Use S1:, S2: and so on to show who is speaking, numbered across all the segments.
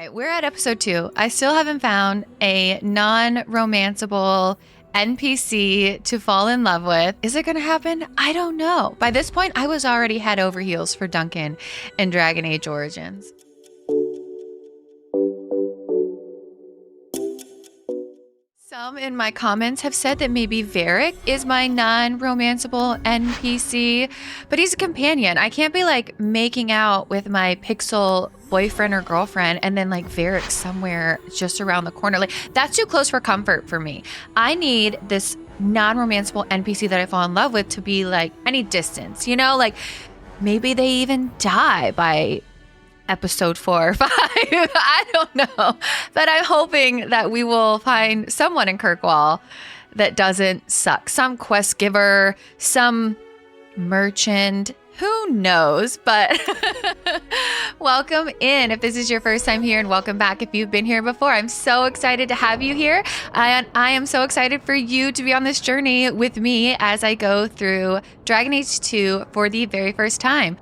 S1: right, we're at episode 2. I still haven't found a non-romanceable NPC to fall in love with. Is it going to happen? I don't know. By this point, I was already head over heels for Duncan in Dragon Age Origins. Some in my comments have said that maybe Varric is my non-romanceable NPC, but he's a companion. I can't be like making out with my pixel boyfriend or girlfriend and then like Varric somewhere just around the corner. Like that's too close for comfort for me. I need this non-romanceable NPC that I fall in love with to be like, I need distance, you know, like maybe they even die by episode 4 or 5. I don't know. But I'm hoping that we will find someone in Kirkwall that doesn't suck. Some quest giver, some merchant, who knows? But welcome in if this is your first time here, and welcome back if you've been here before. I'm so excited to have you here. I am so excited for you to be on this journey with me as I go through Dragon Age 2 for the very first time.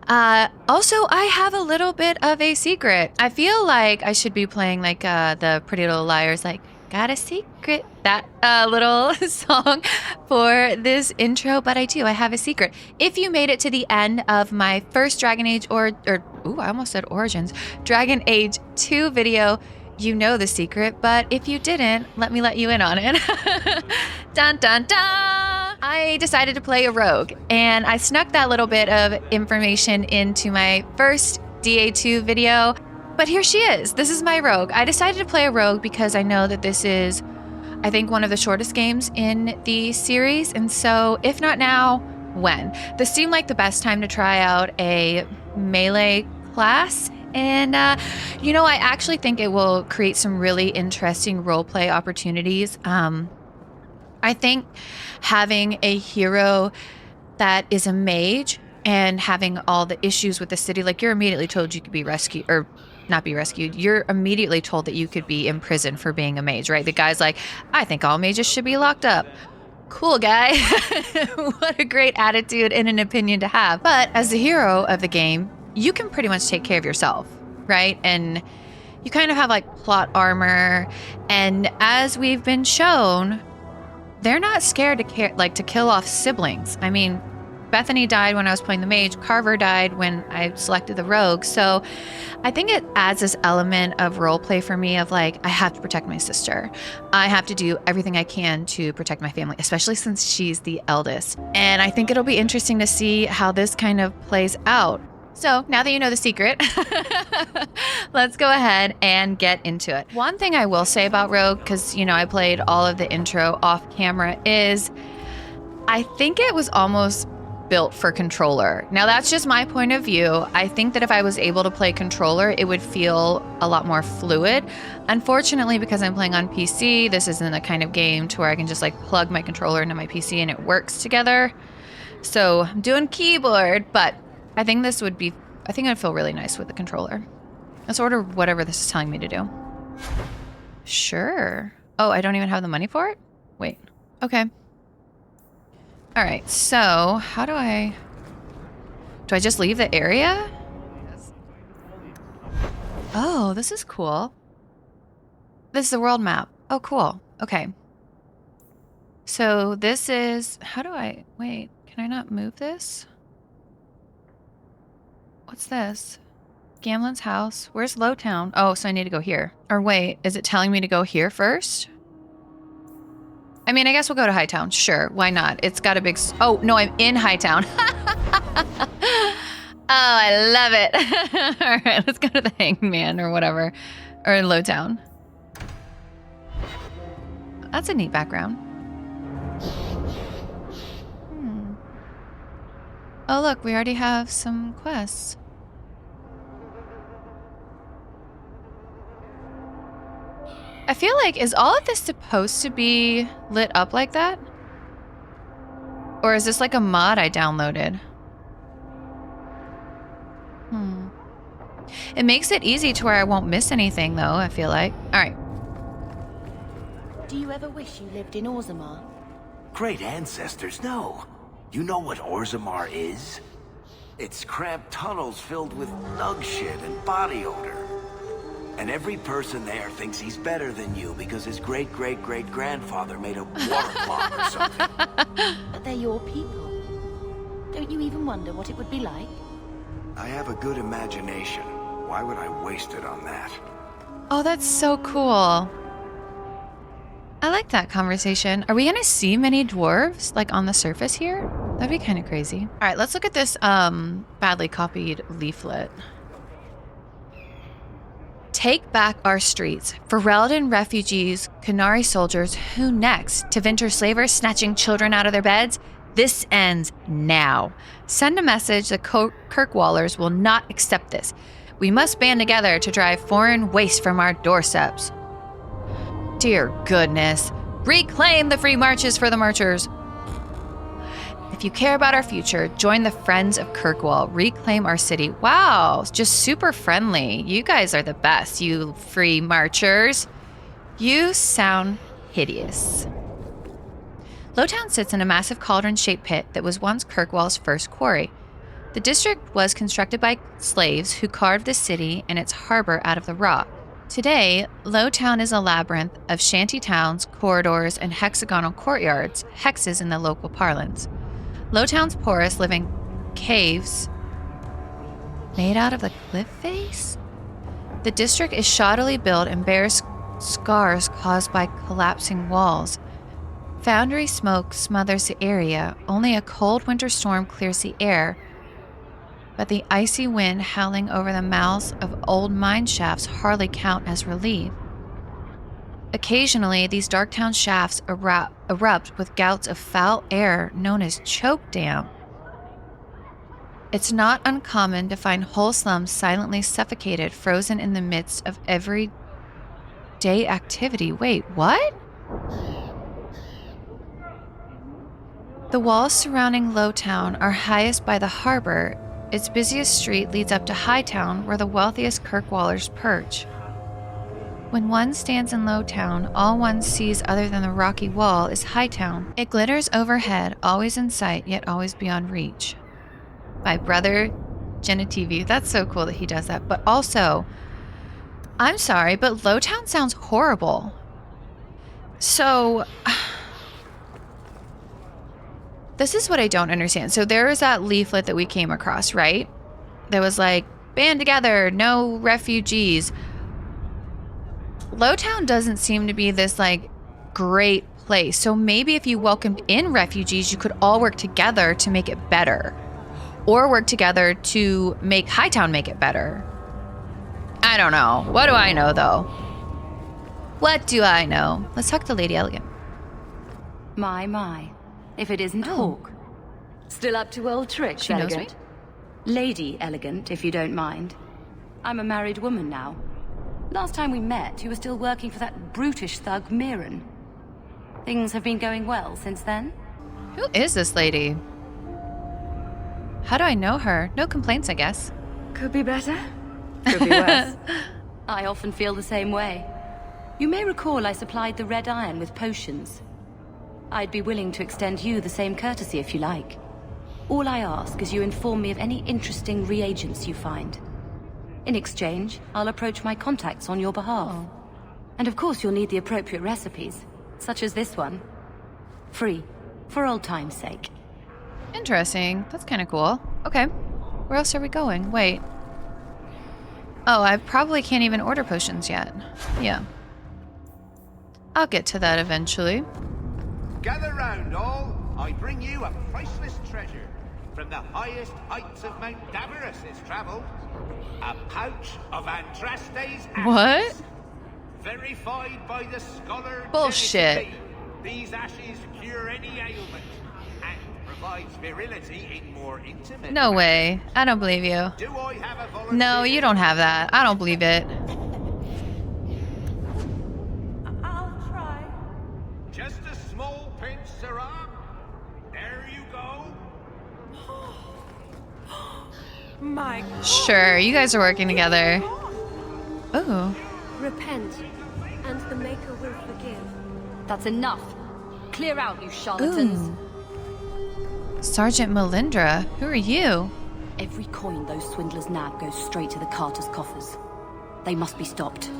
S1: Also, I have a little bit of a secret. I feel like I should be playing like the Pretty Little Liars, like, got a secret, that little song for this intro, but I have a secret. If you made it to the end of my first Dragon Age I almost said Origins, Dragon Age 2 video, you know the secret, but if you didn't, let me let you in on it. Dun dun dun! I decided to play a rogue, and I snuck that little bit of information into my first DA2 video, but here she is. This is my rogue. I decided to play a rogue because I know that this is, I think, one of the shortest games in the series, and so if not now, when? This seemed like the best time to try out a melee class. And, I actually think it will create some really interesting roleplay opportunities. I think having a hero that is a mage and having all the issues with the city, like you're immediately told you could be rescued, or not be rescued. You're immediately told that you could be in prison for being a mage, right? The guy's like, I think all mages should be locked up. Cool guy. What a great attitude and an opinion to have. But as the hero of the game, you can pretty much take care of yourself, right? And you kind of have like plot armor. And as we've been shown, they're not scared to kill off siblings. I mean, Bethany died when I was playing the mage. Carver died when I selected the rogue. So I think it adds this element of roleplay for me of like, I have to protect my sister. I have to do everything I can to protect my family, especially since she's the eldest. And I think it'll be interesting to see how this kind of plays out. So now that you know the secret, let's go ahead and get into it. One thing I will say about Rogue, because, I played all of the intro off camera, is I think it was almost built for controller. Now, that's just my point of view. I think that if I was able to play controller, it would feel a lot more fluid. Unfortunately, because I'm playing on PC, this isn't the kind of game to where I can just like plug my controller into my PC and it works together. So I'm doing keyboard, but I think I'd feel really nice with the controller. Let's order whatever this is telling me to do. Sure. Oh, I don't even have the money for it? Wait. Okay. All right, so how do I just leave the area? Oh, this is cool. This is the world map. Oh, cool. Okay. So this is, wait, can I not move this? What's this? Gamlen's house. Where's Lowtown? Oh, so I need to go here. Or wait, is it telling me to go here first? I mean, I guess we'll go to Hightown. Sure, why not? It's got a big... Oh, no, I'm in Hightown. Oh, I love it. All right, let's go to the Hangman or whatever. Or in Lowtown. That's a neat background. Oh, look, we already have some quests. I feel like, is all of this supposed to be lit up like that? Or is this like a mod I downloaded? It makes it easy to where I won't miss anything, though, I feel like. All right.
S2: Do you ever wish you lived in Orzammar?
S3: Great ancestors, no. You know what Orzammar is? It's cramped tunnels filled with nug shit and body odor. And every person there thinks he's better than you because his great-great-great-grandfather made a water clock or something.
S2: But they're your people. Don't you even wonder what it would be like?
S3: I have a good imagination. Why would I waste it on that?
S1: Oh, that's so cool. I like that conversation. Are we gonna see many dwarves like on the surface here? That'd be kind of crazy. All right, let's look at this badly copied leaflet. Take back our streets. Ferelden refugees, Canary soldiers, who next? Tevinter slavers snatching children out of their beds? This ends now. Send a message that Kirkwallers will not accept this. We must band together to drive foreign waste from our doorsteps. Dear goodness. Reclaim the free marches for the marchers. If you care about our future, join the Friends of Kirkwall. Reclaim our city. Wow, just super friendly. You guys are the best, you free marchers. You sound hideous. Lowtown sits in a massive cauldron-shaped pit that was once Kirkwall's first quarry. The district was constructed by slaves who carved the city and its harbor out of the rock. Today, Lowtown is a labyrinth of shanty towns, corridors, and hexagonal courtyards, hexes in the local parlance. Lowtown's poorest live in caves made out of the cliff face? The district is shoddily built and bears scars caused by collapsing walls. Foundry smoke smothers the area. Only a cold winter storm clears the air, but the icy wind howling over the mouths of old mine shafts hardly count as relief. Occasionally, these Darktown shafts erupt with gouts of foul air known as choke damp. It's not uncommon to find whole slums silently suffocated, frozen in the midst of everyday activity. Wait, what? The walls surrounding Lowtown are highest by the harbor. Its busiest street leads up to Hightown, where the wealthiest Kirkwallers perch. When one stands in Lowtown, all one sees other than the rocky wall is Hightown. It glitters overhead, always in sight, yet always beyond reach. My brother, Genitivi, that's so cool that he does that. But also, I'm sorry, but Lowtown sounds horrible. So, this is what I don't understand. So there was that leaflet that we came across, right? That was like, band together, no refugees. Lowtown doesn't seem to be this like great place. So maybe if you welcomed in refugees, you could all work together to make it better. Or work together to make Hightown make it better. I don't know. What do I know though? What do I know? Let's talk to Lady Elegant.
S4: My. If it isn't Hawke. Still up to old tricks,
S1: She knows
S4: Elegant? Lady Elegant, if you don't mind. I'm a married woman now. Last time we met, you were still working for that brutish thug, Mirren. Things have been going well since then?
S1: Who is this lady? How do I know her? No complaints, I guess.
S4: Could be better. Could be worse. I often feel the same way. You may recall I supplied the Red Iron with potions. I'd be willing to extend you the same courtesy if you like. All I ask is you inform me of any interesting reagents you find. In exchange, I'll approach my contacts on your behalf.
S1: Oh.
S4: And of course you'll need the appropriate recipes, such as this one. Free, for old time's sake.
S1: Interesting. That's kind of cool. Okay. Where else are we going? Wait. Oh, I probably can't even order potions yet. Yeah. I'll get to that eventually.
S5: Gather round, all. I bring you a priceless treasure. From the highest heights of Mount Davarus it's travelled. A pouch of Andraste's ashes.
S1: What?
S5: Verified by the scholar
S1: Bullshit.
S5: Terrance K. These ashes cure any ailment and provides virility in more intimate
S1: No way. I don't believe you.
S5: Do I have a volunteer?
S1: No, you don't have that. I don't believe it.
S2: I'll try.
S5: Just a small pinch, Sirrah. There you go.
S2: My
S1: Sure, you guys are working together. Ooh.
S6: Repent, and the Maker will forgive.
S4: That's enough. Clear out, you charlatans.
S1: Ooh. Sergeant Melindra, who are you?
S4: Every coin those swindlers nab goes straight to the carter's coffers. They must be stopped.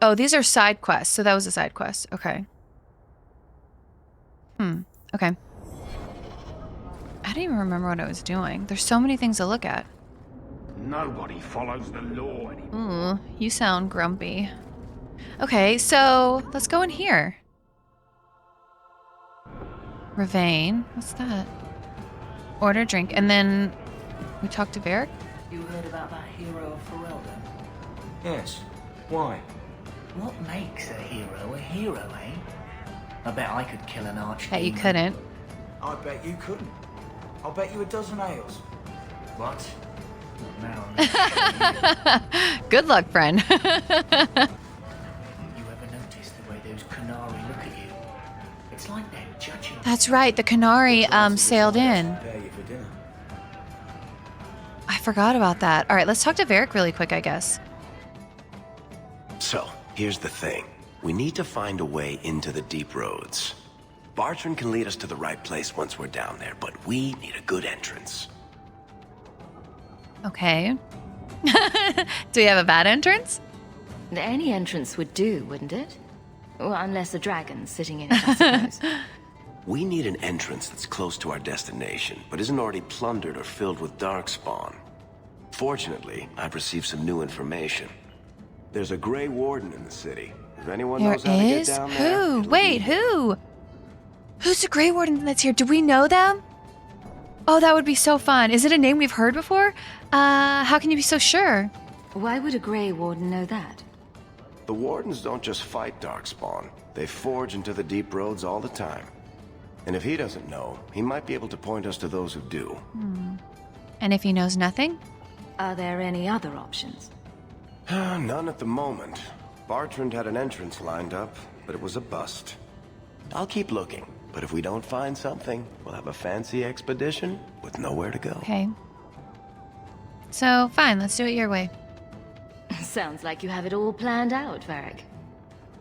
S1: Oh, these are side quests. So that was a side quest. Okay. Okay. I don't even remember what I was doing. There's so many things to look at.
S5: Nobody follows the law anymore.
S1: Ooh, you sound grumpy. Okay, so let's go in here. Ravane. What's that? Order drink. And then we talk to Varric?
S7: You heard about that hero of Ferelden?
S8: Yes. Why?
S7: What makes a hero, eh? I bet I could kill an archdemon.
S1: Bet you couldn't.
S8: I bet you couldn't. I'll bet you a dozen ales.
S7: What? Not now.
S1: Good luck, friend.
S7: You ever notice the way those Canary look at you? It's like they're judging.
S1: That's right. The Canary sailed in.
S8: Prepare you for dinner.
S1: I forgot about that. All right, let's talk to Varric really quick, I guess.
S3: So, here's the thing. We need to find a way into the deep roads. Bartrand can lead us to the right place once we're down there, but we need a good entrance.
S1: Okay. Do we have a bad entrance?
S4: Any entrance would do, wouldn't it? Well, unless a dragon's sitting in it, I suppose.
S3: We need an entrance that's close to our destination, but isn't already plundered or filled with darkspawn. Fortunately, I've received some new information. There's a Grey Warden in the city. If anyone
S1: There
S3: knows how to get
S1: is?
S3: down there,
S1: Who?
S3: it'll
S1: Wait,
S3: be-
S1: who? Who's the Grey Warden that's here? Do we know them? Oh, that would be so fun. Is it a name we've heard before? How can you be so sure?
S4: Why would a Grey Warden know that?
S3: The Wardens don't just fight darkspawn. They forge into the deep roads all the time. And if he doesn't know, he might be able to point us to those who do.
S1: And if he knows nothing?
S4: Are there any other options?
S3: None at the moment. Bartrand had an entrance lined up, but it was a bust. I'll keep looking, but if we don't find something, we'll have a fancy expedition with nowhere to go.
S1: Okay. So, fine, let's do it your way.
S4: Sounds like you have it all planned out, Varric.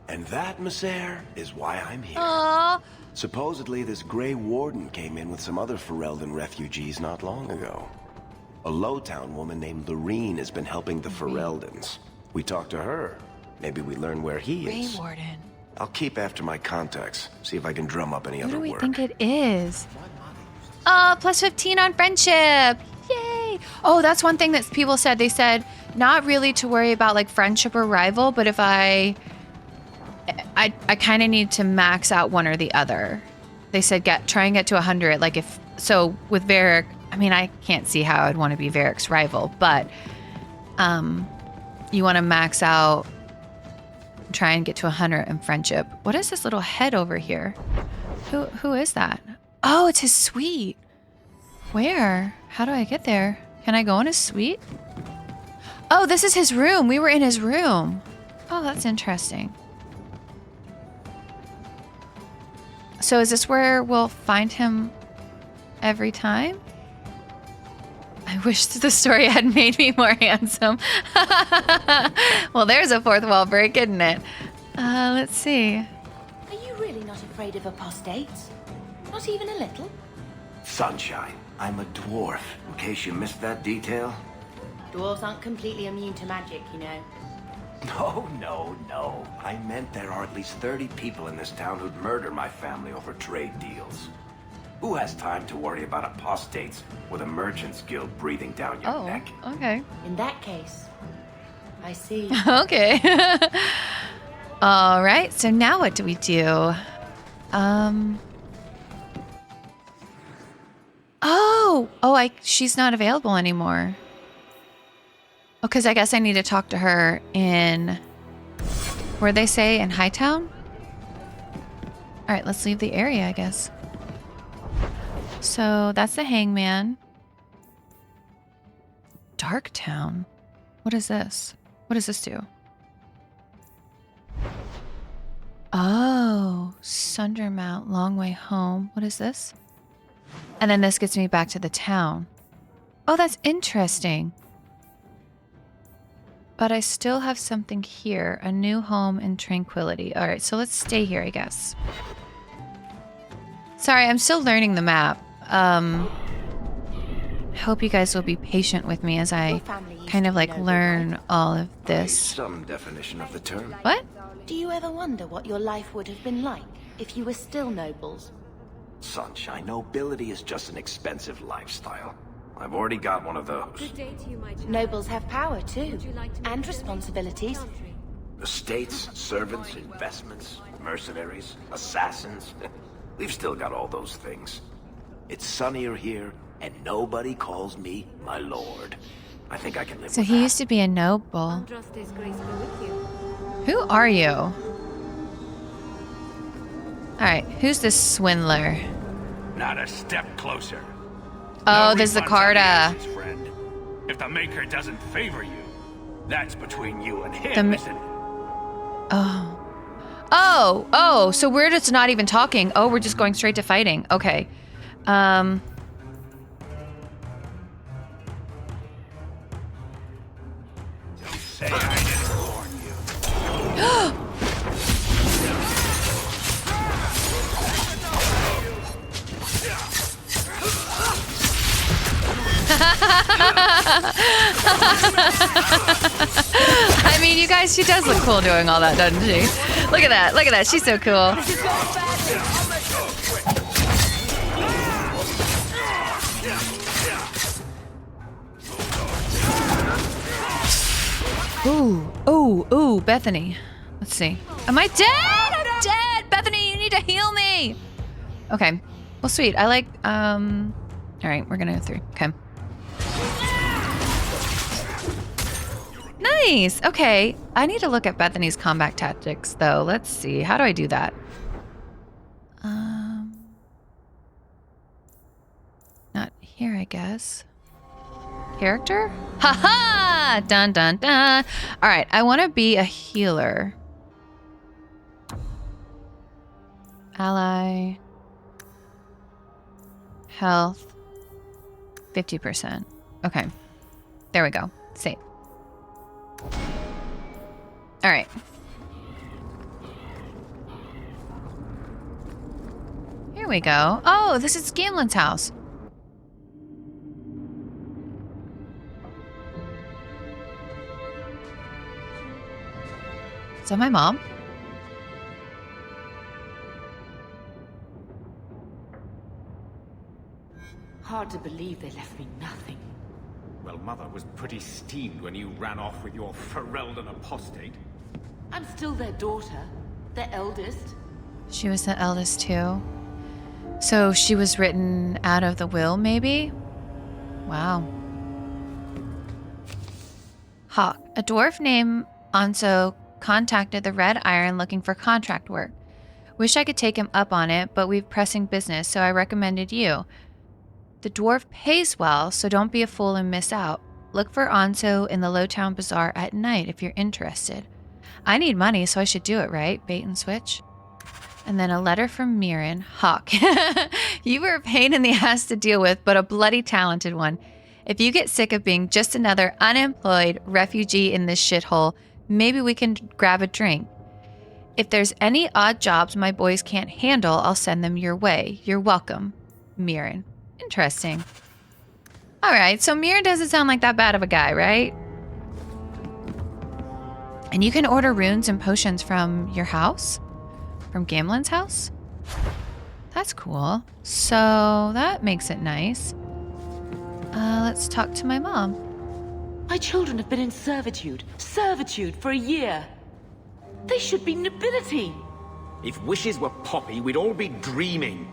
S3: And that, Messere, is why I'm here.
S1: Aww.
S3: Supposedly, this Grey Warden came in with some other Ferelden refugees not long ago. A Lowtown woman named Lorene has been helping the Fereldens. We talked to her. Maybe we learn where he
S1: Grey
S3: is.
S1: Warden.
S3: I'll keep after my contacts, see if I can drum up any
S1: Who
S3: other
S1: do we
S3: work.
S1: think it is? Plus 15 on friendship. Yay. Oh, that's one thing that people said. They said not really to worry about like friendship or rival, but if I kind of need to max out one or the other. They said try and get to 100. Like so with Varric, I mean, I can't see how I'd want to be Varric's rival, but you want to max out, try and get to 100 in friendship. What is this little head over here? Who is that? Oh, it's his suite. Where? How do I get there? Can I go in his suite? Oh, this is his room. We were in his room. Oh, that's interesting. So is this where we'll find him every time? I wish the story had made me more handsome. Well, there's a fourth wall break, isn't it? Let's see.
S2: Are you really not afraid of apostates? Not even a little?
S3: Sunshine, I'm a dwarf, in case you missed that detail.
S2: Dwarves aren't completely immune to magic, you know.
S3: No. I meant there are at least 30 people in this town who'd murder my family over trade deals. Who has time to worry about apostates with a merchant's guild breathing down your neck?
S1: Okay.
S2: In that case, I see.
S1: Okay. All right. So now what do we do? She's not available anymore. Oh, because I guess I need to talk to her in, where'd they say, in Hightown? All right, let's leave the area, I guess. So that's the hangman. Darktown. What is this? What does this do? Oh, Sundermount, long way home. What is this? And then this gets me back to the town. Oh, that's interesting. But I still have something here. A new home and tranquility. All right, so let's stay here, I guess. Sorry, I'm still learning the map. How hope you guys will be patient with me as I kind of like learn all of this.
S3: Some definition of the term.
S1: What?
S2: Do you ever wonder what your life would have been like if you were still nobles?
S3: Sunshine, nobility is just an expensive lifestyle. I've already got one of those.
S6: Good day to you, my child.
S2: Nobles have power too,
S6: Would you like to
S2: and
S6: make
S2: responsibilities.
S6: Chantry?
S3: Estates, servants, investments, mercenaries, assassins. We've still got all those things. It's sunnier here, and nobody calls me my lord. I think I can live
S1: So
S3: with
S1: he
S3: that.
S1: used to be a noble.
S6: Andraste's grace be with you.
S1: Who are you? Alright, who's this swindler?
S5: Not a step closer.
S1: Oh,
S5: No
S1: there's the
S5: refunds on
S1: Carta.
S5: asses, friend. If the Maker doesn't favor you, that's between you and him,
S1: The
S5: isn't it?
S1: Oh, so we're just not even talking. Oh, we're just going straight to fighting. Okay.
S5: Don't say I didn't warn you.
S1: I mean, you guys, she does look cool doing all that, doesn't she? Look at that. Look at that. She's so cool. Ooh, Bethany. Let's see. Am I dead? I'm dead. Bethany, you need to heal me. Okay. Well, sweet. I like, all right, we're gonna go through. Okay. Nice. Okay. I need to look at Bethany's combat tactics, though. Let's see. How do I do that? Not here, I guess. Character? Haha! Dun dun dun. All right. I want to be a healer. Ally. Health. 50%. Okay. There we go. Save. All right. Here we go. Oh, this is Gamlen's house. Is that my mom?
S9: Hard to believe they left me nothing.
S5: Well, Mother was pretty steamed when you ran off with your Ferelden apostate.
S9: I'm still their daughter, their eldest.
S1: She was the eldest too. So she was written out of the will, maybe? Wow. Hawke, a dwarf named Anso, contacted the Red Iron looking for contract work. Wish I could take him up on it, but we've pressing business, so I recommended you. The dwarf pays well, so don't be a fool and miss out. Look for Anso in the Lowtown Bazaar at night if you're interested. I need money, so I should do it, right? Bait and switch. And then a letter from Mirren. Hawke. You were a pain in the ass to deal with, but a bloody talented one. If you get sick of being just another unemployed refugee in this shithole, maybe we can grab a drink. If there's any odd jobs my boys can't handle, I'll send them your way. You're welcome. Mirren. Interesting. All right, so Mirren doesn't sound like that bad of a guy, right? And you can order runes and potions from your house? From Gamlen's house? That's cool. So that makes it nice. Let's talk to my mom.
S9: My children have been in servitude for a year. They should be nobility.
S5: If wishes were poppy, we'd all be dreaming.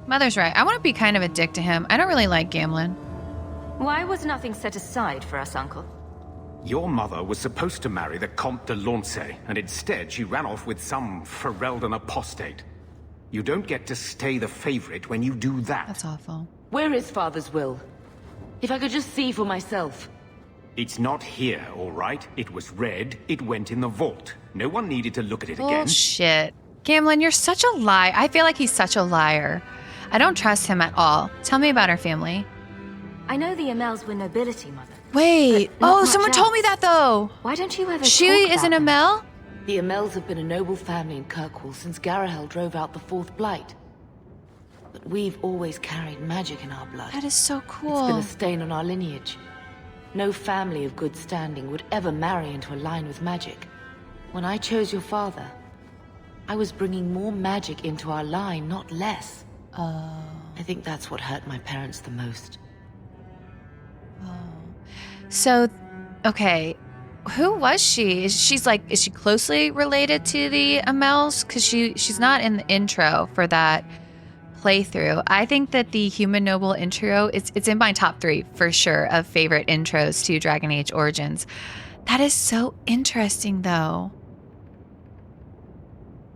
S1: Mother's right. I want to be kind of a dick to him. I don't really like Gamlen.
S4: Why was nothing set aside for us, Uncle?
S5: Your mother was supposed to marry the Comte de Launcey, and instead she ran off with some Ferelden apostate. You don't get to stay the favorite when you do that.
S1: That's awful.
S9: Where is Father's will? If I could just see for myself.
S5: It's not here, all right? It was read, it went in the vault. No one needed to look at it again.
S1: Bullshit. Gamlen, you're such a lie. I feel like he's such a liar. I don't trust him at all. Tell me about our family.
S4: I know the Amells were nobility, Mother.
S1: Wait.
S4: But not
S1: Oh,
S4: much
S1: someone told me
S4: else.
S1: that though.
S4: Why don't you ever
S1: She
S4: talk
S1: is an
S4: about them?
S1: Amell?
S9: The Amells have been a noble family in Kirkwall since Garahel drove out the Fourth Blight. But we've always carried magic in our blood.
S1: That is so
S9: It's
S1: cool.
S9: been a stain on our lineage. No family of good standing would ever marry into a line with magic. When I chose your father, I was bringing more magic into our line, not less.
S1: Oh.
S9: I think that's what hurt my parents the most.
S1: So, okay, who was she? Is she closely related to the Amells? Because she's not in the intro for that playthrough. I think that the Human Noble intro, it's in my top 3 for sure of favorite intros to Dragon Age Origins. That is so interesting though.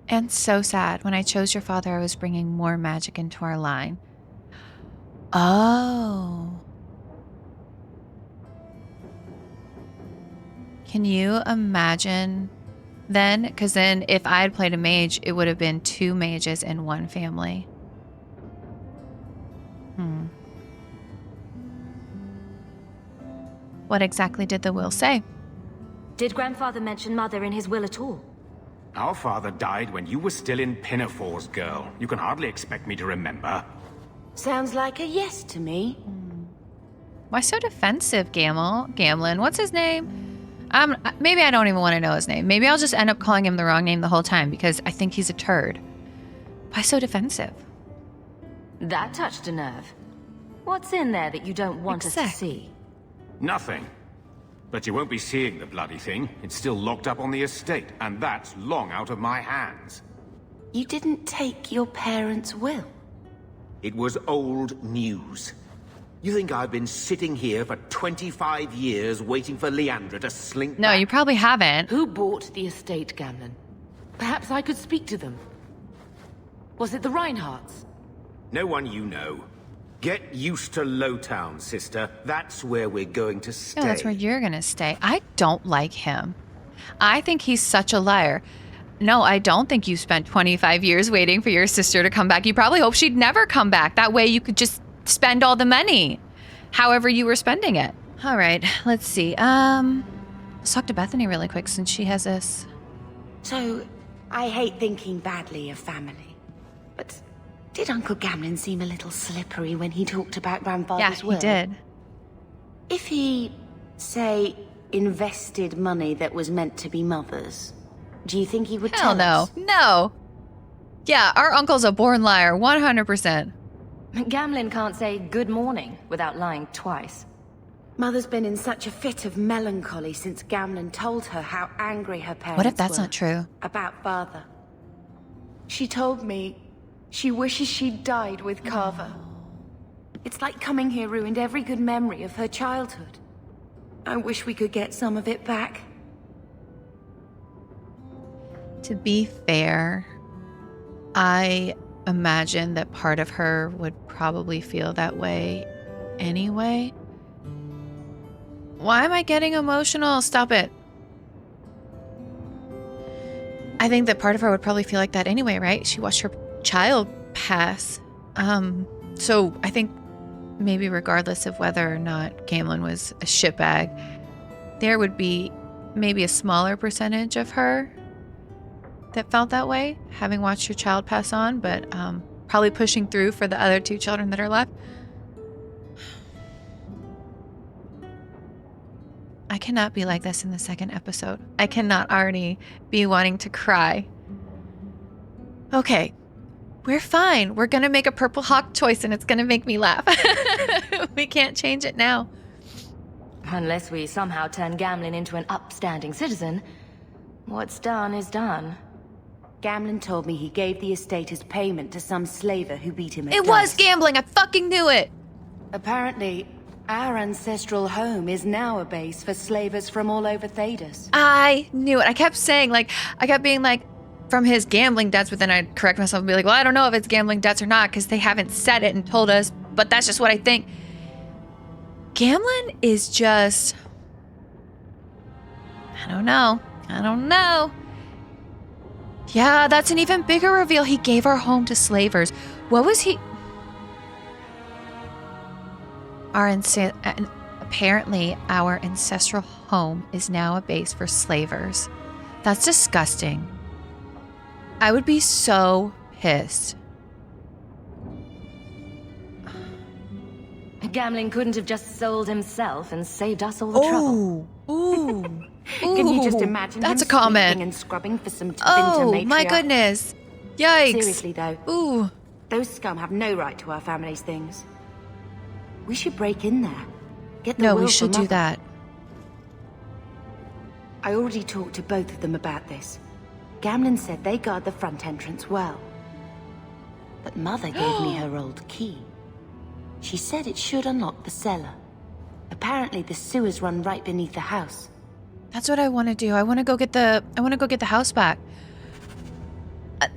S1: And so sad. When I chose your father, I was bringing more magic into our line. Oh. Can you imagine then? Because then if I had played a mage, it would have been 2 mages in one family. What exactly did the will say?
S6: Did Grandfather mention Mother in his will at all?
S10: Our father died when you were still in Pinafores, girl. You can hardly expect me to remember.
S2: Sounds like a yes to me.
S1: Why so defensive, Gamlin? What's his name? Maybe I don't even want to know his name. Maybe I'll just end up calling him the wrong name the whole time because I think he's a turd. Why so defensive?
S4: That touched a nerve. What's in there that you don't want us to see?
S10: Nothing. But you won't be seeing the bloody thing. It's still locked up on the estate, and that's long out of my hands.
S2: You didn't take your parents' will?
S5: It was old news. You think I've been sitting here for 25 years waiting for Leandra to slink
S1: No,
S5: back?
S1: you probably haven't.
S9: Who bought the estate, Gamlin? Perhaps I could speak to them. Was it the Reinhardts?
S5: No one you know. Get used to Lowtown, sister. That's where we're going to stay.
S1: No, that's where you're going to stay. I don't like him. I think he's such a liar. No, I don't think you spent 25 years waiting for your sister to come back. You probably hope she'd never come back. That way you could just spend all the money, however you were spending it. All right, let's see. Let's talk to Bethany really quick since she has this.
S2: So, I hate thinking badly of family, but did Uncle Gamlin seem a little slippery when he talked about Grandfather's will?
S1: Yeah, he did.
S2: If he, say, invested money that was meant to be Mother's, do you think he would
S1: Hell
S2: tell us?
S1: No. Yeah, our uncle's a born liar, 100%.
S4: Gamlin can't say good morning without lying twice.
S2: Mother's been in such a fit of melancholy since Gamlin told her how angry her parents
S1: What if that's
S2: were
S1: not true?
S2: about Father. She told me she wishes she'd died with Carver. It's like coming here ruined every good memory of her childhood. I wish we could get some of it back.
S1: To be fair, I imagine that part of her would probably feel that way anyway. Why am I getting emotional? Stop it. I think that part of her would probably feel like that anyway, right? She watched her child pass. So I think maybe regardless of whether or not Gamlin was a shitbag, there would be maybe a smaller percentage of her that felt that way, having watched her child pass on, but probably pushing through for the other 2 children that are left. I cannot be like this in the 2nd episode. I cannot already be wanting to cry. Okay, we're fine. We're going to make a purple Hawke choice and it's going to make me laugh. We can't change it now.
S4: Unless we somehow turn Gamlin into an upstanding citizen, what's done is done.
S2: Gamlin told me he gave the estate as payment to some slaver who beat him at
S1: It was
S2: dice.
S1: gambling. I fucking knew it.
S2: Apparently, our ancestral home is now a base for slavers from all over Thedas.
S1: I knew it. I kept saying, I kept being like, from his gambling debts, but then I'd correct myself and be like, well, I don't know if it's gambling debts or not because they haven't said it and told us, but that's just what I think. Gamlin is just, I don't know. Yeah, that's an even bigger reveal. He gave our home to slavers. What was he? Apparently, our ancestral home is now a base for slavers. That's disgusting. I would be so pissed.
S4: Gamlin couldn't have just sold himself and saved us all the trouble.
S1: Ooh.
S2: Can you just imagine
S1: That's
S2: him
S1: a comment.
S2: sweeping and scrubbing for some
S1: Oh,
S2: Tevinter
S1: my
S2: matriarch?
S1: goodness. Yikes.
S2: Seriously, though.
S1: Ooh.
S2: Those scum have no right to our family's things. We should break in there. Get the
S1: No,
S2: will
S1: we should
S2: from
S1: do
S2: Mother.
S1: that.
S2: I already talked to both of them about this. Gamlin said they guard the front entrance well. But Mother gave me her old key. She said it should unlock the cellar. Apparently the sewers run right beneath the house.
S1: That's what I want to do. I want to go get the house back.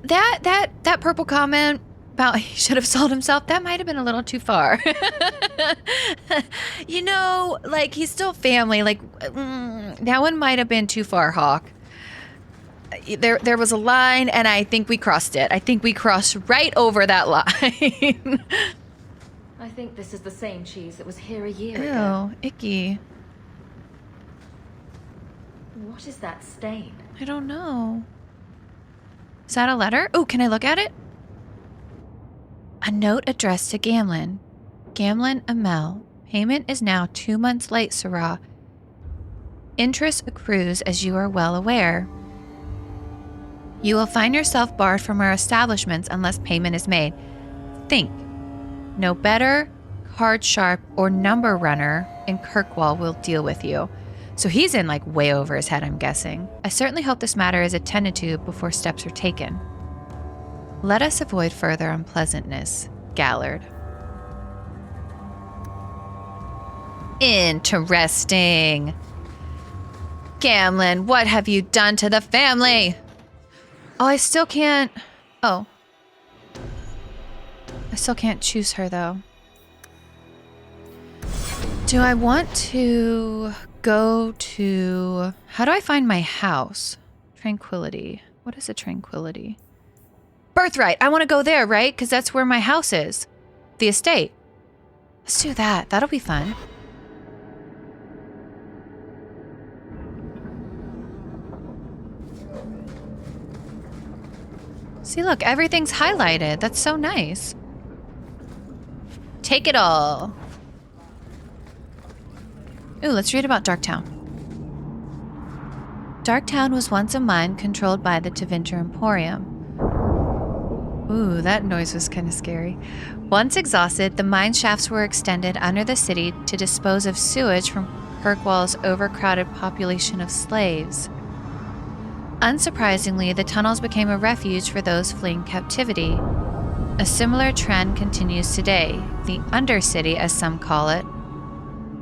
S1: That purple comment about he should have sold himself, that might have been a little too far. You know, like, he's still family. Like, that one might have been too far, Hawke. There was a line, and I think we crossed it. I think we crossed right over that line.
S4: I think this is the same cheese that was here a year ago.
S1: Ew, icky.
S4: What is that stain?
S1: I don't know. Is that a letter? Oh, can I look at it? A note addressed to Gamlin. Gamlin Amell. Payment is now 2 months late, Sirrah. Interest accrues as you are well aware. You will find yourself barred from our establishments unless payment is made. Think. No better, card sharp, or number runner in Kirkwall will deal with you. So he's in, like, way over his head, I'm guessing. I certainly hope this matter is attended to before steps are taken. Let us avoid further unpleasantness. Gallard. Interesting. Gamlin, what have you done to the family? Oh, I still can't... Oh. I still can't choose her, though. Do I want to go to... How do I find my house? Tranquility. What is a tranquility? Birthright. I want to go there, right? Because that's where my house is. The estate. Let's do that. That'll be fun. See, look, everything's highlighted. That's so nice. Take it all. Ooh, let's read about Darktown. Darktown was once a mine controlled by the Tevinter Emporium. Ooh, that noise was kind of scary. Once exhausted, the mine shafts were extended under the city to dispose of sewage from Kirkwall's overcrowded population of slaves. Unsurprisingly, the tunnels became a refuge for those fleeing captivity. A similar trend continues today. The Undercity, as some call it,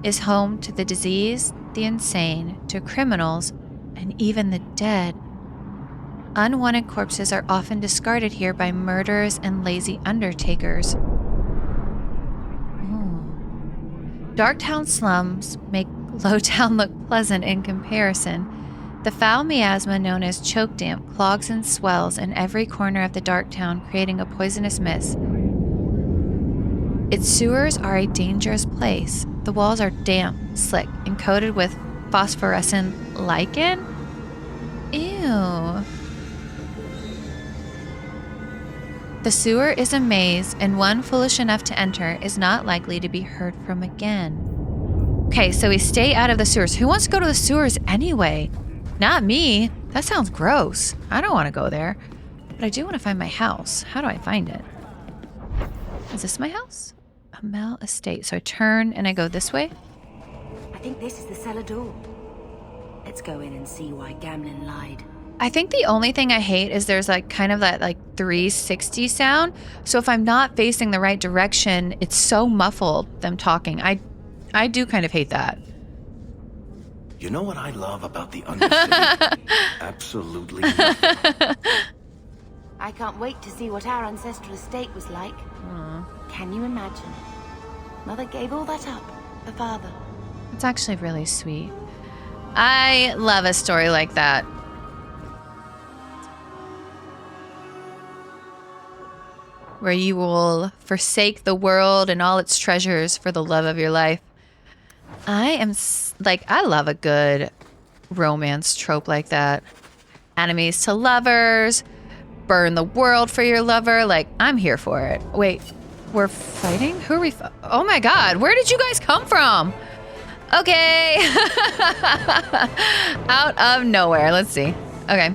S1: is home to the diseased, the insane, to criminals, and even the dead. Unwanted corpses are often discarded here by murderers and lazy undertakers. Darktown slums make Lowtown look pleasant in comparison. The foul miasma known as choke damp clogs and swells in every corner of the Darktown, creating a poisonous mist. Its sewers are a dangerous place. The walls are damp, slick, and coated with phosphorescent lichen? Ew. The sewer is a maze, and one foolish enough to enter is not likely to be heard from again. Okay, so we stay out of the sewers. Who wants to go to the sewers anyway? Not me. That sounds gross. I don't want to go there. But I do want to find my house. How do I find it? Is this my house? Amell Estate. So I turn and I go this way?
S2: I think this is the cellar door. Let's go in and see why Gamlin lied.
S1: I think the only thing I hate is there's like kind of that like 360 sound. So if I'm not facing the right direction, it's so muffled, them talking. I do kind of hate that.
S3: You know what I love about the Undercity? Absolutely nothing.
S2: I can't wait to see what our ancestral estate was like. Can you imagine? Mother gave all that up for father.
S1: It's actually really sweet. I love a story like that. Where you will forsake the world and all its treasures for the love of your life. I love a good romance trope like that. Enemies to lovers, burn the world for your lover. Like, I'm here for it. Wait, We're fighting? Who are we oh my god, where did you guys come from? Okay. Out of nowhere. Let's see. Okay.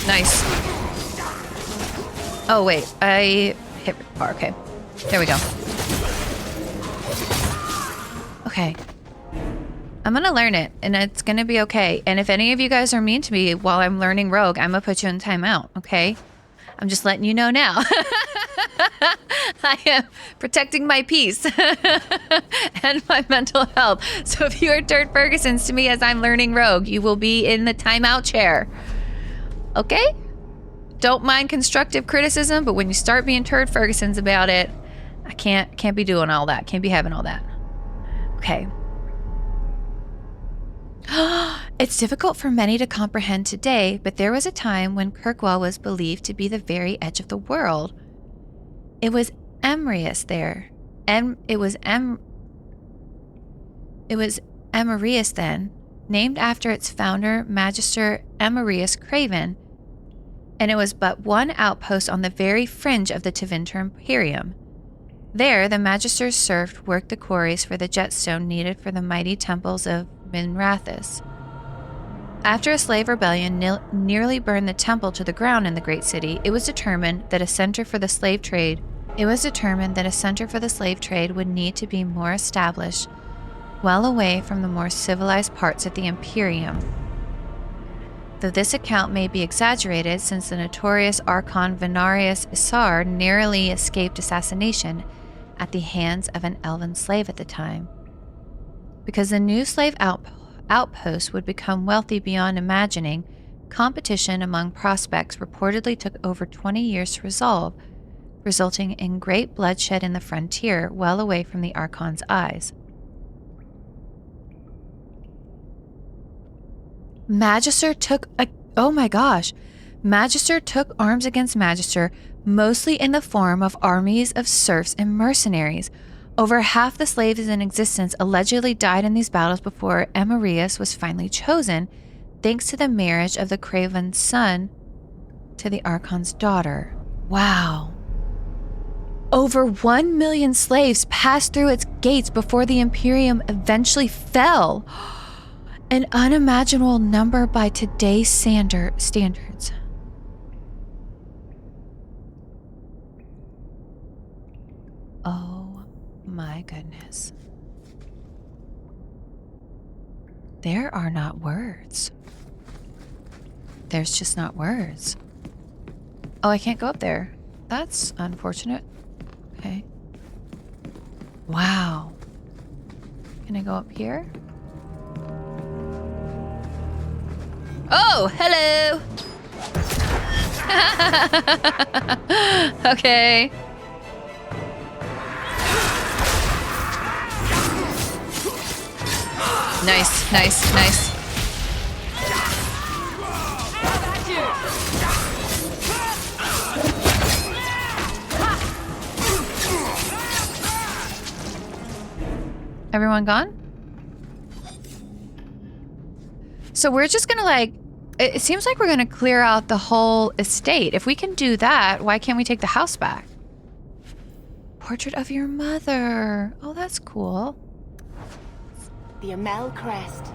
S1: Nice. Oh wait, I hit bar. Okay. There we go. Okay. I'm gonna learn it, and it's gonna be okay. And if any of you guys are mean to me while I'm learning Rogue, I'm gonna put you in timeout, okay? I'm just letting you know now. I am protecting my peace and my mental health. So if you are Turd Fergusons to me as I'm learning Rogue, you will be in the timeout chair. Okay? Don't mind constructive criticism, but when you start being Turd Fergusons about it, I can't be doing all that. Can't be having all that. Okay. It's difficult for many to comprehend today, but there was a time when Kirkwall was believed to be the very edge of the world. It was Emrius there. It was Emrius then, named after its founder, Magister Emrius Craven, and it was but one outpost on the very fringe of the Tevinter Imperium. There, the Magisters worked the quarries for the jetstone needed for the mighty temples of Minrathous. After a slave rebellion nearly burned the temple to the ground in the great city, it was determined that a center for the slave trade would need to be more established, well away from the more civilized parts of the Imperium. Though this account may be exaggerated, since the notorious Archon Venarius Isar narrowly escaped assassination at the hands of an elven slave at the time. Because the new slave outpost would become wealthy beyond imagining, competition among prospects reportedly took over 20 years to resolve, resulting in great bloodshed in the frontier, well away from the Archon's eyes. Magister took arms against Magister, mostly in the form of armies of serfs and mercenaries. Over half the slaves in existence allegedly died in these battles before Emrius was finally chosen, thanks to the marriage of the Craven's son to the Archon's daughter. Wow. Over 1 million slaves passed through its gates before the Imperium eventually fell. An unimaginable number by today's standards. Oh my goodness. There are not words. There's just not words. Oh, I can't go up there. That's unfortunate. Okay. Wow. Can I go up here? Oh, hello! Okay. Nice, nice, nice. Everyone gone? So we're just gonna it seems like we're gonna clear out the whole estate. If we can do that, why can't we take the house back? Portrait of your mother. Oh, that's cool.
S2: The Amell crest.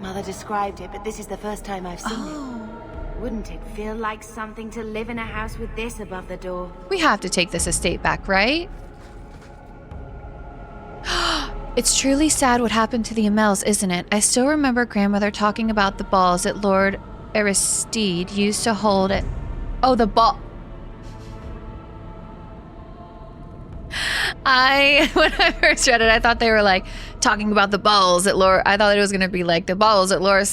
S2: Mother described it, but this is the first time I've seen it. Wouldn't it feel like something to live in a house with this above the door?
S1: We have to take this estate back, right? It's truly sad what happened to the Amells, isn't it? I still remember grandmother talking about the balls that Lord Aristide used to hold it. Oh, the ball. When I first read it, I thought they were talking about the balls that I thought it was going to be the balls that Lord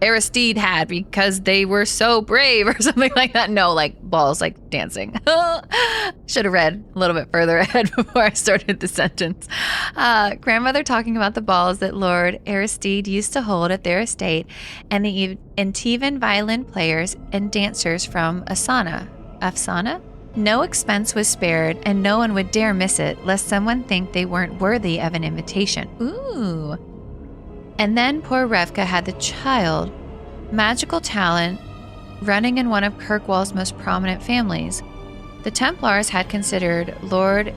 S1: Aristide had because they were so brave or something like that. No, balls, dancing. Should have read a little bit further ahead before I started the sentence. Grandmother talking about the balls that Lord Aristide used to hold at their estate and the Antivan violin players and dancers from Afsana No expense was spared, and no one would dare miss it, lest someone think they weren't worthy of an invitation. Ooh. And then poor Revka had the child, magical talent, running in one of Kirkwall's most prominent families. The Templars had considered Lord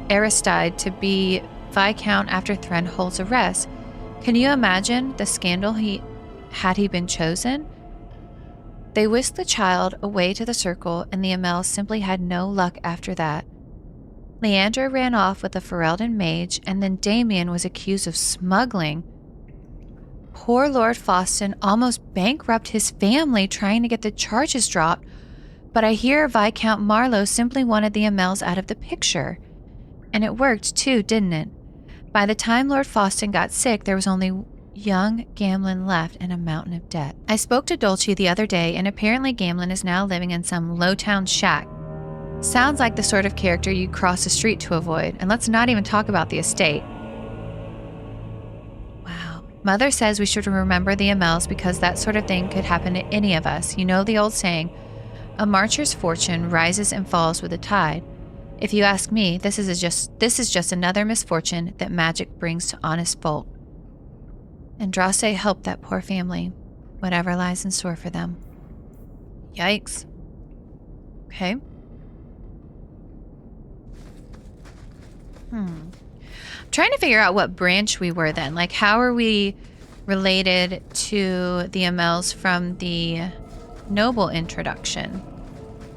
S1: Aristide to be Viscount after Threnhold's arrest. Can you imagine the scandal had he been chosen? They whisked the child away to the circle, and the Amells simply had no luck after that. Leandra ran off with the Ferelden mage, and then Damien was accused of smuggling. Poor Lord Foston almost bankrupted his family trying to get the charges dropped, but I hear Viscount Marlowe simply wanted the Amells out of the picture. And it worked too, didn't it? By the time Lord Foston got sick, there was only young Gamlin left and a mountain of debt. I spoke to Dolce the other day, and apparently Gamlin is now living in some Lowtown shack. Sounds like the sort of character you'd cross the street to avoid, and let's not even talk about the estate. Wow. Mother says we should remember the Amells because that sort of thing could happen to any of us. You know the old saying, a marcher's fortune rises and falls with the tide. If you ask me, this is just another misfortune that magic brings to honest folk. Andraste helped that poor family, whatever lies in store for them. Yikes. Okay. I'm trying to figure out what branch we were then. Like, how are we related to the Amells from the noble introduction?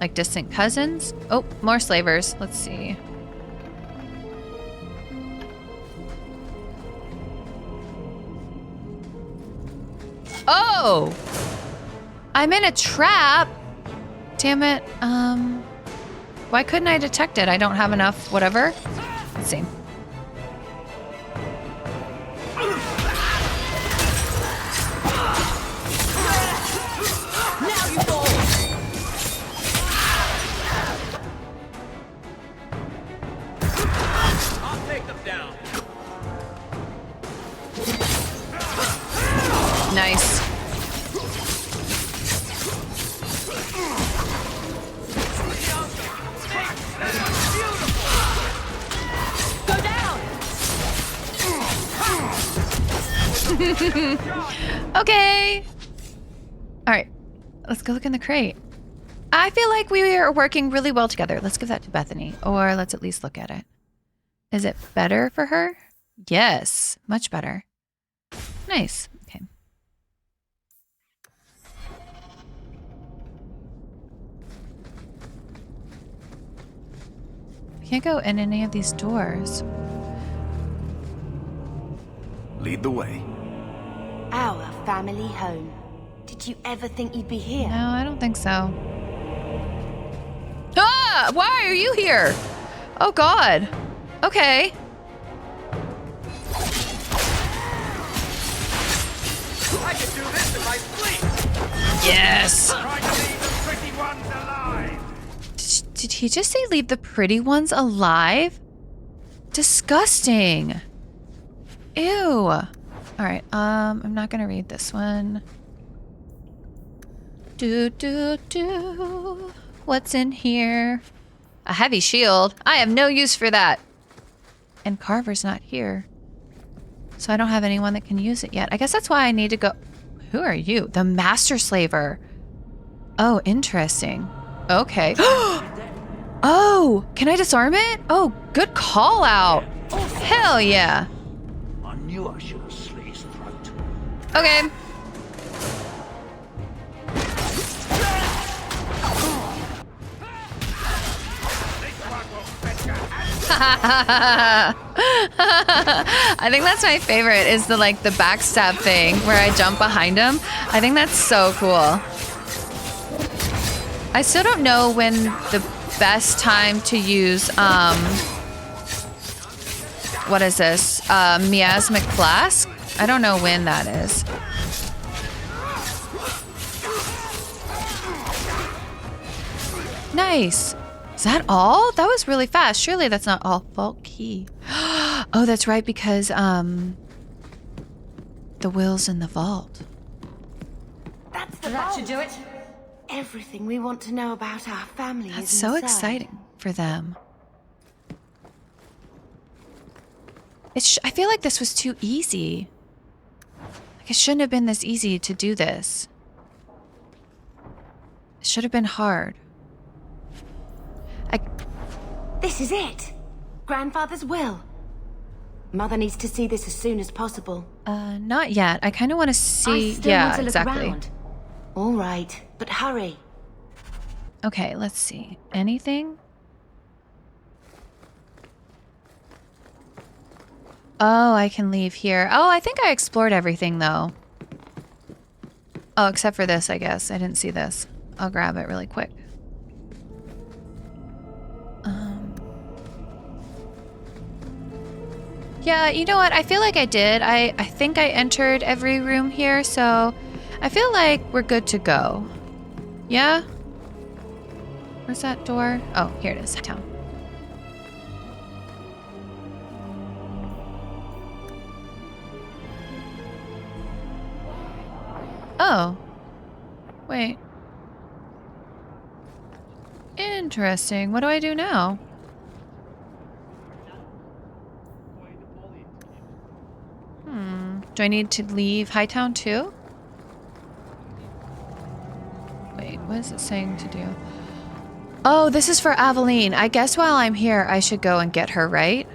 S1: Like distant cousins? Oh, more slavers. Let's see. Oh! I'm in a trap! Damn it. Why couldn't I detect it? I don't have enough whatever. Let's see.
S11: Now you go! I'll take them down.
S1: Nice.
S11: Go down.
S1: Okay. All right. Let's go look in the crate. I feel like we are working really well together. Let's give that to Bethany, or let's at least look at it. Is it better for her? Yes, much better. Nice. Okay. I can't go in any of these doors.
S3: Lead the way.
S2: Our family home. Did you ever think you'd be here?
S1: No, I don't think so. Ah! Why are you here? Oh, God. Okay.
S11: I can do this in my sleep.
S1: Yes.
S5: Try to leave the pretty ones alive.
S1: Did he just say leave the pretty ones alive? Disgusting. Ew. All right. I'm not gonna read this one. What's in here? A heavy shield. I have no use for that. And Carver's not here. So I don't have anyone that can use it yet. I guess that's why I need to go. Who are you? The Master Slaver. Oh, interesting. Okay. Oh, can I disarm it? Oh, good call out. Hell yeah.
S7: I knew I should have slit his throat.
S1: Okay. I think that's my favorite is the backstab thing where I jump behind him. I think that's so cool. I still don't know when the best time to use what is this? Miasmic Flask? I don't know when that is. Nice. Is that all? That was really fast. Surely that's not all. Vault key. Oh, that's right, because the will's in the vault.
S2: That's the
S4: That
S2: vault.
S4: should do it.
S2: Everything we want to know about our family
S1: That's
S2: is
S1: so
S2: inside.
S1: exciting for them. I feel like this was too easy. Like, it shouldn't have been this easy to do this. It should have been hard.
S2: This is it! Grandfather's will. Mother needs to see this as soon as possible.
S1: Not yet. I kind of want to see...
S2: I still
S1: yeah,
S2: want to look
S1: exactly.
S2: around. All right, but hurry.
S1: Okay, let's see. Anything? Oh, I can leave here. Oh, I think I explored everything, though. Oh, except for this, I guess. I didn't see this. I'll grab it really quick. Yeah, you know what? I feel like I did. I think I entered every room here, so I feel like we're good to go. Yeah? Where's that door? Oh, here it is. Town. Oh. Wait. Interesting. What do I do now? Do I need to leave Hightown too? Wait, what is it saying to do? Oh, this is for Aveline. I guess while I'm here, I should go and get her, right?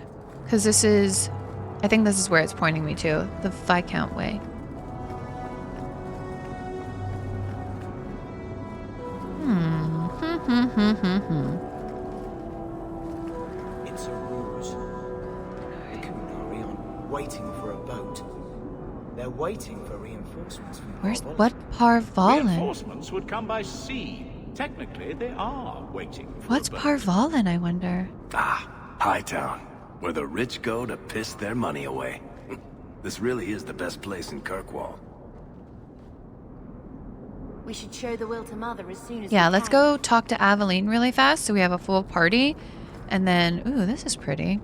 S1: Because this is... I think this is where it's pointing me to. The Viscount Way.
S8: It's a ruse. The Kunari aren't waiting for a boat. They're waiting for reinforcements from
S1: Where's...
S8: Parvalen.
S1: what Parvalen?
S5: Reinforcements would come by sea. Technically, they are waiting for
S1: What's
S5: a boat.
S1: Parvalen, I wonder?
S3: Ah, Hightown, where the rich go to piss their money away. This really is the best place in Kirkwall.
S2: We should show the will to Mother as soon as
S1: Yeah,
S2: we
S1: let's
S2: can.
S1: go talk to Aveline really fast so we have a full party. And then... Ooh, this is pretty.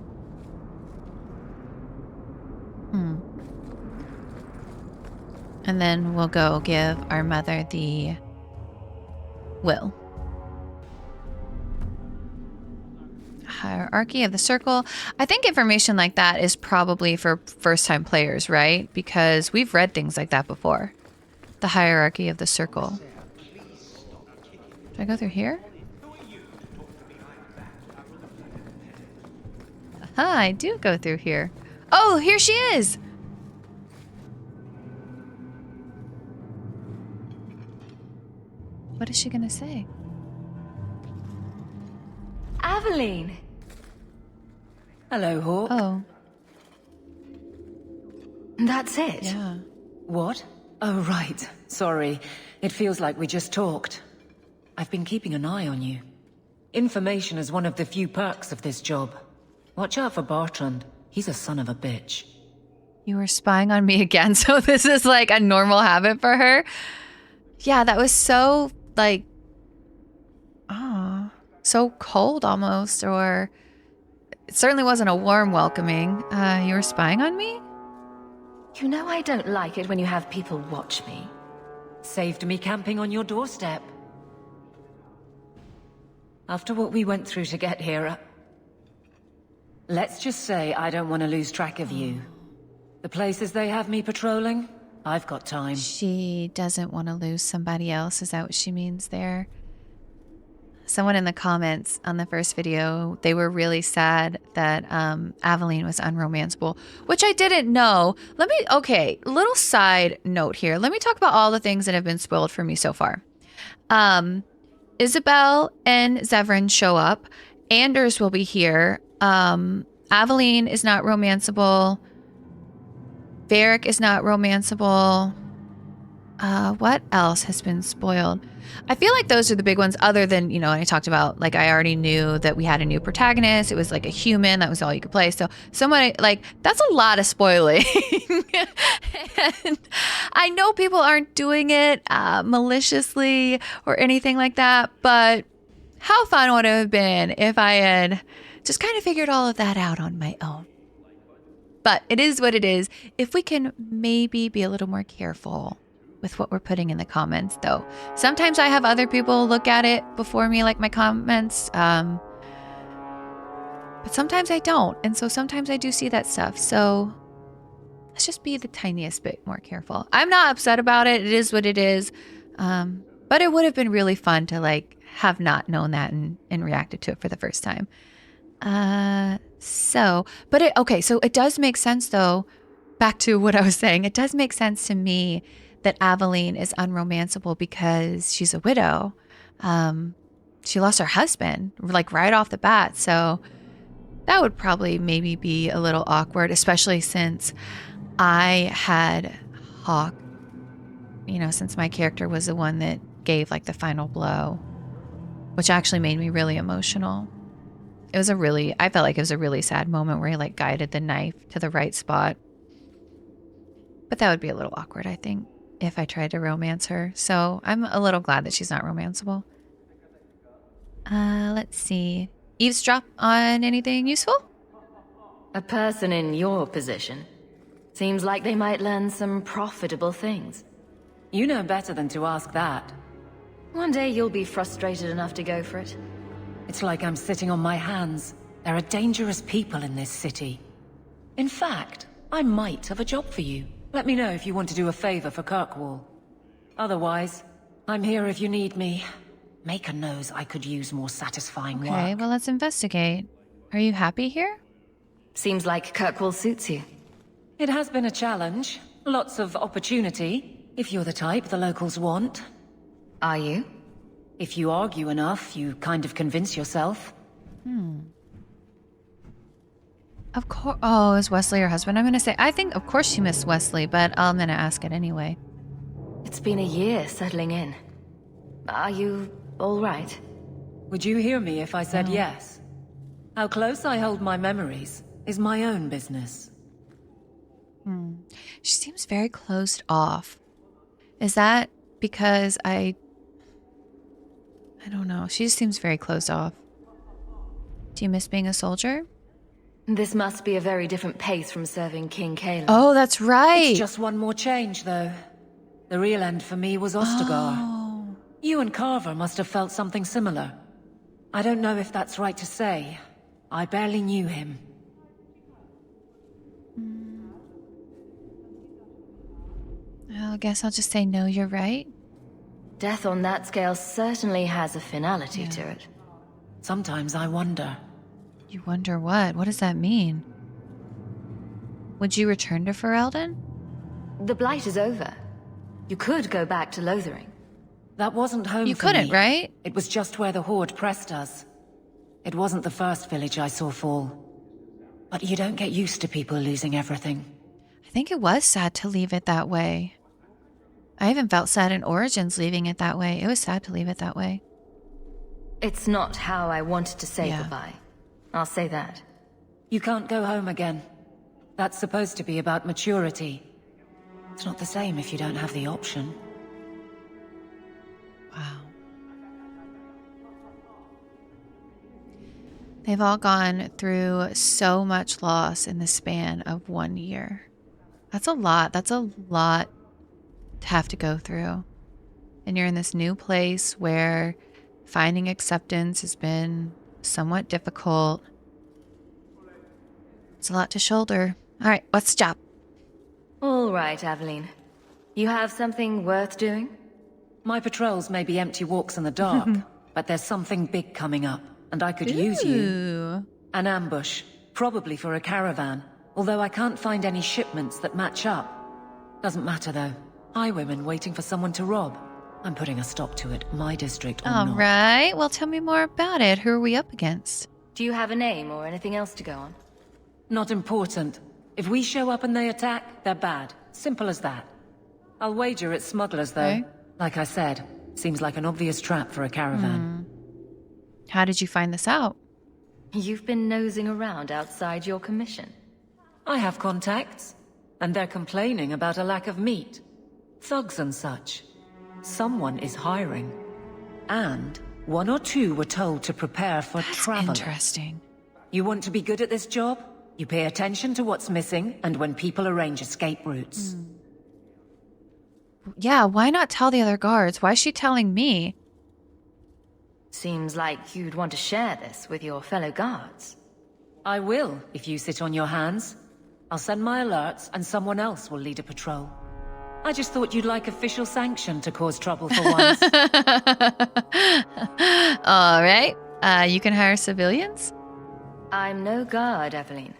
S1: And then we'll go give our mother the will. Hierarchy of the Circle. I think information like that is probably for first-time players, right? Because we've read things like that before. The Hierarchy of the Circle. Do I go through here? Aha, I do go through here. Oh, here she is! What is she gonna say?
S2: Aveline!
S9: Hello, Hawke.
S1: Oh,
S2: That's it?
S1: yeah.
S9: What? Oh, right. Sorry. It feels like we just talked. I've been keeping an eye on you. Information is one of the few perks of this job. Watch out for Bartrand. He's a son of a bitch.
S1: You were spying on me again, so this is like a normal habit for her. Yeah, that was so, like, so cold almost, or it certainly wasn't a warm welcoming. You were spying on me?
S2: You know I don't like it when you have people watch me.
S9: Saved me camping on your doorstep. After what we went through to get here, let's just say I don't want to lose track of you. The places they have me patrolling, I've got time.
S1: She doesn't want to lose somebody else. Is that what she means there? Someone in the comments on the first video, they were really sad that Aveline was unromanceable, which I didn't know. Okay, little side note here. Let me talk about all the things that have been spoiled for me so far. Isabella and xWhiteSyrie show up. Anders will be here. Aveline is not romanceable. Varric is not romanceable. What else has been spoiled? I feel like those are the big ones, other than, you know, I talked about, like, I already knew that we had a new protagonist. It was like a human. That was all you could play. So somebody, like, that's a lot of spoiling. And I know people aren't doing it maliciously or anything like that, but how fun would it have been if I had just kind of figured all of that out on my own? But it is what it is. If we can maybe be a little more careful with what we're putting in the comments, though. Sometimes I have other people look at it before me, like my comments, but sometimes I don't. And so sometimes I do see that stuff. So let's just be the tiniest bit more careful. I'm not upset about it. It is what it is. But it would have been really fun to like have not known that and reacted to it for the first time. So it does make sense, though. Back to what I was saying, it does make sense to me that Aveline is unromanceable because she's a widow. She lost her husband like right off the bat. So that would probably maybe be a little awkward, especially since I had Hawke, since my character was the one that gave like the final blow, which actually made me really emotional. I felt like it was a really sad moment where he like guided the knife to the right spot. But that would be a little awkward, I think, if I tried to romance her. So I'm a little glad that she's not romanceable. Let's see. Eavesdrop on anything useful?
S9: A person in your position. Seems like they might learn some profitable things.
S12: You know better than to ask that.
S9: One day you'll be frustrated enough to go for it.
S12: It's like I'm sitting on my hands. There are dangerous people in this city. In fact, I might have a job for you. Let me know if you want to do a favor for Kirkwall. Otherwise, I'm here if you need me. Maker knows I could use more satisfying work.
S1: Okay, well, let's investigate. Are you happy here?
S9: Seems like Kirkwall suits you.
S12: It has been a challenge. Lots of opportunity, if you're the type the locals want.
S9: Are you?
S12: If you argue enough, you kind of convince yourself.
S1: Of course. Oh, is Wesley her husband? I'm going to say, I think, of course she missed Wesley, but I'm going to ask it anyway.
S9: It's been a year settling in. Are you all right?
S12: Would you hear me if I said yes? How close I hold my memories is my own business.
S1: She seems very closed off. Is that because I don't know. She just seems very closed off. Do you miss being a soldier?
S9: This must be a very different pace from serving King Caleb.
S1: Oh, that's right.
S12: It's just one more change, though. The real end for me was Ostagar.
S1: Oh.
S12: You and Carver must have felt something similar. I don't know if that's right to say. I barely knew him.
S1: I guess I'll just say no, you're right.
S9: Death on that scale certainly has a finality to it.
S12: Sometimes I wonder.
S1: You wonder what? What does that mean? Would you return to Ferelden?
S9: The Blight is over. You could go back to Lothering.
S12: That wasn't home
S1: You
S12: for
S1: couldn't,
S12: me.
S1: right?
S12: It was just where the Horde pressed us. It wasn't the first village I saw fall. But you don't get used to people losing everything.
S1: I think it was sad to leave it that way. I even felt sad in Origins leaving it that way. It was sad to leave it that way.
S9: It's not how I wanted to say goodbye. I'll say that.
S12: You can't go home again. That's supposed to be about maturity. It's not the same if you don't have the option.
S1: Wow. They've all gone through so much loss in the span of 1 year. That's a lot. That's a lot to have to go through. And you're in this new place where finding acceptance has been somewhat difficult. It's a lot to shoulder. All right, what's the job?
S9: All right, Aveline. You have something worth doing?
S12: My patrols may be empty walks in the dark, but there's something big coming up, and I could use you. An ambush, probably for a caravan, although I can't find any shipments that match up. Doesn't matter, though. Highwaymen waiting for someone to rob. I'm putting a stop to it, my district or not.
S1: All right, well, tell me more about it. Who are we up against?
S9: Do you have a name or anything else to go on?
S12: Not important. If we show up and they attack, they're bad. Simple as that. I'll wager it's smugglers, though.
S1: Okay.
S12: Like I said, seems like an obvious trap for a caravan.
S1: How did you find this out?
S9: You've been nosing around outside your commission.
S12: I have contacts, and they're complaining about a lack of meat. Thugs and such. Someone is hiring. And 1 or 2 were told to prepare for travel.
S1: Interesting.
S12: You want to be good at this job? You pay attention to what's missing, and when people arrange escape routes.
S1: Yeah, why not tell the other guards? Why is she telling me?
S9: Seems like you'd want to share this with your fellow guards.
S12: I will, if you sit on your hands. I'll send my alerts, and someone else will lead a patrol. I just thought you'd like official sanction to cause trouble for once.
S1: All right. You can hire civilians?
S9: I'm no guard, Evelyn.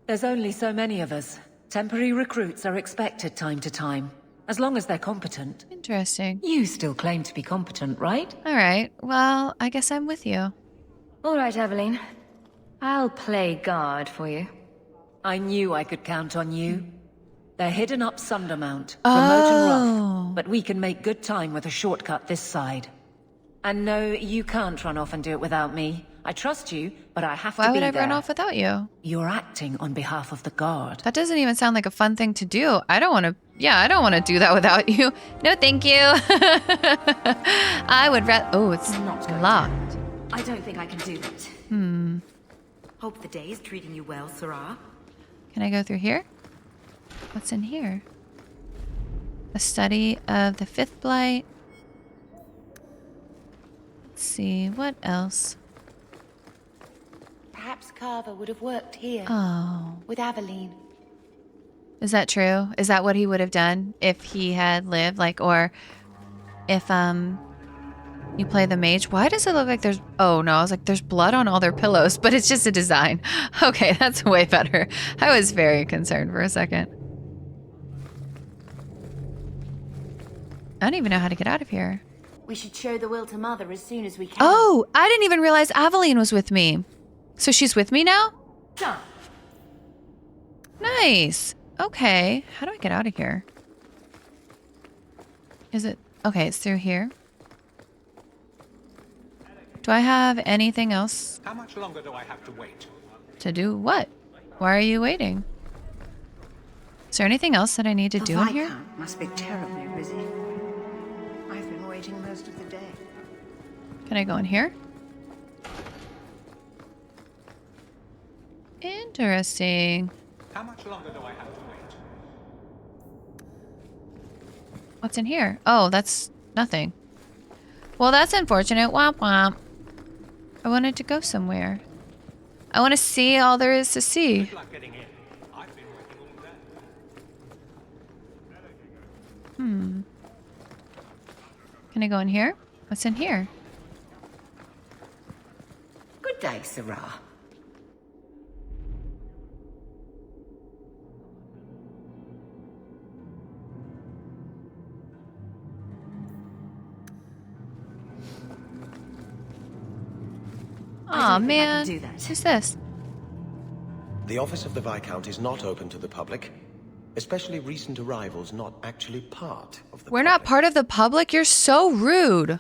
S12: There's only so many of us. Temporary recruits are expected time to time, as long as they're competent.
S1: Interesting.
S12: You still claim to be competent, right?
S1: All right. Well, I guess I'm with you.
S9: All right, Evelyn. I'll play guard for you.
S12: I knew I could count on you. They're hidden up Sundermount, remote and rough, but we can make good time with a shortcut this side. And no, you can't run off and do it without me. I trust you, but I have to be there.
S1: Why would I run off without you?
S12: You're acting on behalf of the guard.
S1: That doesn't even sound like a fun thing to do. I don't want to do that without you. No, thank you. I would rather... Oh, it's locked.
S2: I don't think I can do that. Hope the day is treating you well, Syrah.
S1: Can I go through here? What's in here? A study of the Fifth Blight. Let's see, what else?
S2: Perhaps Carver would have worked here.
S1: Oh.
S2: With Aveline.
S1: Is that true? Is that what he would have done if he had lived? Like, or if, you play the mage? Why does it look like there's... Oh, no, I was like, there's blood on all their pillows, but it's just a design. Okay, that's way better. I was very concerned for a second. I don't even know how to get out of here.
S2: We should show the will to Mother as soon as we can.
S1: Oh, I didn't even realize Aveline was with me. So she's with me now?
S2: Done.
S1: Nice. Okay. How do I get out of here? Is it... Okay, it's through here. Do I have anything else?
S10: How much longer do I have to wait?
S1: To do what? Why are you waiting? Is there anything else that I need to do in here?
S13: Viscount must be terribly busy. I've been waiting most of the day.
S1: Can I go in here? Interesting.
S10: How much longer do I have to wait?
S1: What's in here? Oh, that's nothing. Well, that's unfortunate. Womp womp. I wanted to go somewhere. I want to see all there is to see.
S10: Good luck getting in. I've been working all day.
S1: Can I go in here? What's in here?
S13: Good day, Syrah.
S1: Aw, man. Who's this?
S3: The office of the Viscount is not open to the public, especially recent arrivals not actually part of the
S1: We're not part of the public? You're so rude.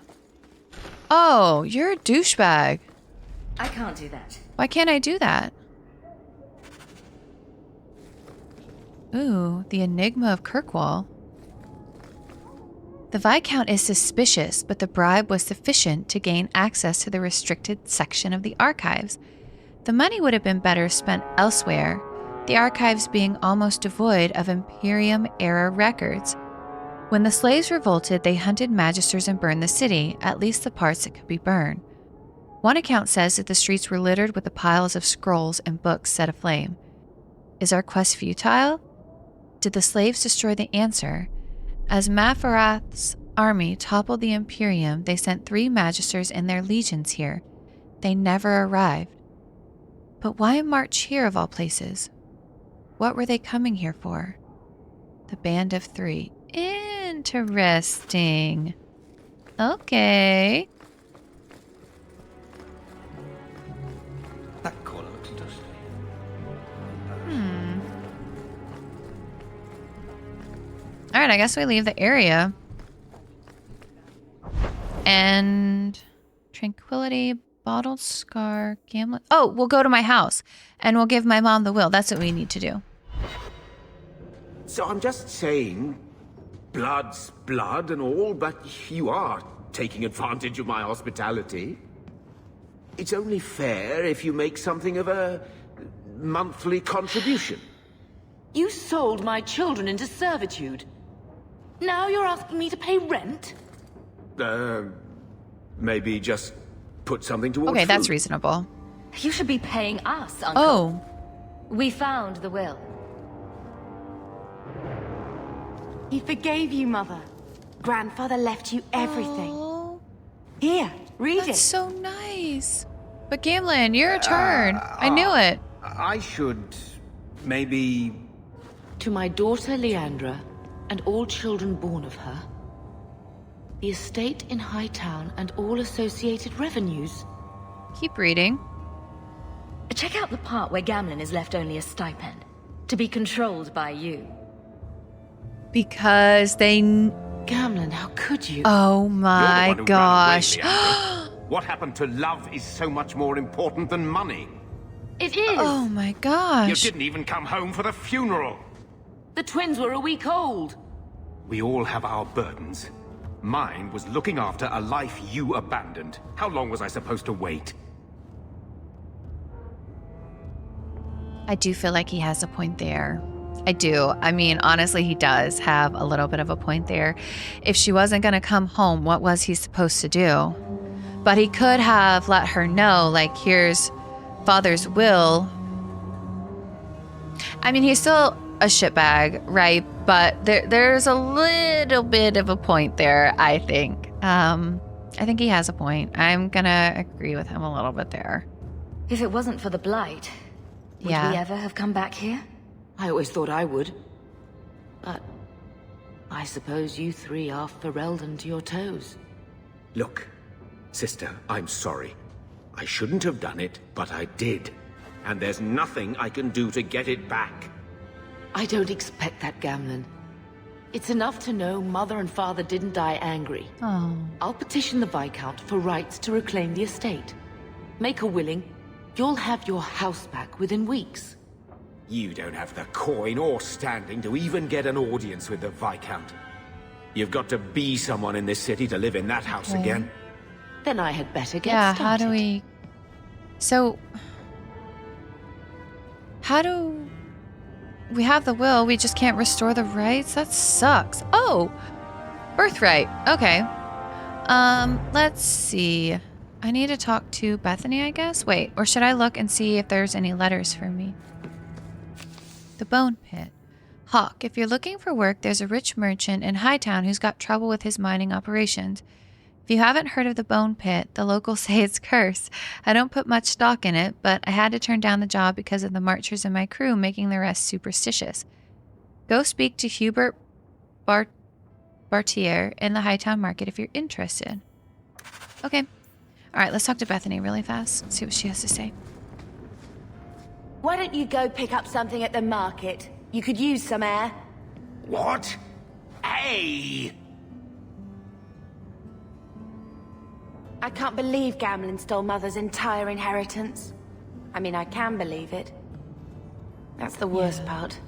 S1: Oh, you're a douchebag.
S9: I can't do that.
S1: Why can't I do that? Ooh, the Enigma of Kirkwall. The Viscount is suspicious, but the bribe was sufficient to gain access to the restricted section of the archives. The money would have been better spent elsewhere, the archives being almost devoid of Imperium-era records. When the slaves revolted, they hunted magisters and burned the city, at least the parts that could be burned. One account says that the streets were littered with the piles of scrolls and books set aflame. Is our quest futile? Did the slaves destroy the answer? As Mafarath's army toppled the Imperium, they sent 3 magisters and their legions here. They never arrived. But why march here of all places? What were they coming here for? The Band of 3. Interesting. Okay.
S8: That corner looks dusty.
S1: Alright, I guess we leave the area. And... Tranquility, bottled scar, gambling... Oh, we'll go to my house. And we'll give my mom the will. That's what we need to do.
S5: So I'm just saying, blood's blood and all, but you are taking advantage of my hospitality. It's only fair if you make something of a monthly contribution.
S9: You sold my children into servitude. Now you're asking me to pay rent?
S5: Maybe just put something towards
S1: Okay, that's
S5: food.
S1: reasonable.
S4: You should be paying us, Uncle.
S1: Oh.
S4: We found the will.
S2: He forgave you, Mother. Grandfather left you everything.
S1: Oh,
S2: Here, read
S1: that's
S2: it.
S1: so nice. But Gamlin, your turn. I knew it.
S5: I should maybe...
S9: To my daughter Leandra, and all children born of her, the estate in Hightown and all associated revenues.
S1: Keep reading.
S4: Check out the part where Gamlin is left only a stipend, to be controlled by you.
S1: Because they...
S9: Gamlin, how could you?
S1: Oh my
S10: You're the one who
S1: gosh.
S10: ran away, Leandra. What happened to love is so much more important than money.
S4: It is!
S1: Oh my
S10: You
S1: gosh.
S10: didn't even come home for the funeral.
S9: The twins were a week old.
S10: We all have our burdens. Mine was looking after a life you abandoned. How long was I supposed to wait?
S1: I do feel like he has a point there. I do. I mean, honestly, he does have a little bit of a point there. If she wasn't going to come home, what was he supposed to do? But he could have let her know, like, here's Father's will. I mean, he's still a shitbag, right? But there's a little bit of a point there, I think. I think he has a point. I'm going to agree with him a little bit there.
S4: If it wasn't for the blight, would
S1: Yeah.
S4: we ever have come back here?
S9: I always thought I would. But I suppose you three are Ferelden to your toes.
S5: Look, sister, I'm sorry. I shouldn't have done it, but I did. And there's nothing I can do to get it back.
S9: I don't expect that, Gamlin. It's enough to know Mother and Father didn't die angry.
S1: Oh.
S9: I'll petition the Viscount for rights to reclaim the estate. Make her willing, you'll have your house back within weeks.
S5: You don't have the coin or standing to even get an audience with the Viscount. You've got to be someone in this city to live in that house
S1: Okay.
S5: again.
S9: Then I had better get
S1: Yeah,
S9: started.
S1: how do we... So... How do... We have the will, we just can't restore the rights? That sucks. Oh! Birthright. Okay. Let's see. I need to talk to Bethany, I guess? Wait, or should I look and see if there's any letters for me? The Bone Pit. Hawke, if you're looking for work, there's a rich merchant in Hightown who's got trouble with his mining operations. If you haven't heard of the Bone Pit, the locals say it's cursed. I don't put much stock in it, but I had to turn down the job because of the marchers in my crew making the rest superstitious. Go speak to Hubert Bartier in the Hightown Market if you're interested. Okay. All right, let's talk to Bethany really fast. See what she has to say.
S2: Why don't you go pick up something at the market? You could use some air.
S5: What? Hey!
S2: I can't believe Gamlin stole Mother's entire inheritance. I mean, I can believe it. That's the worst part.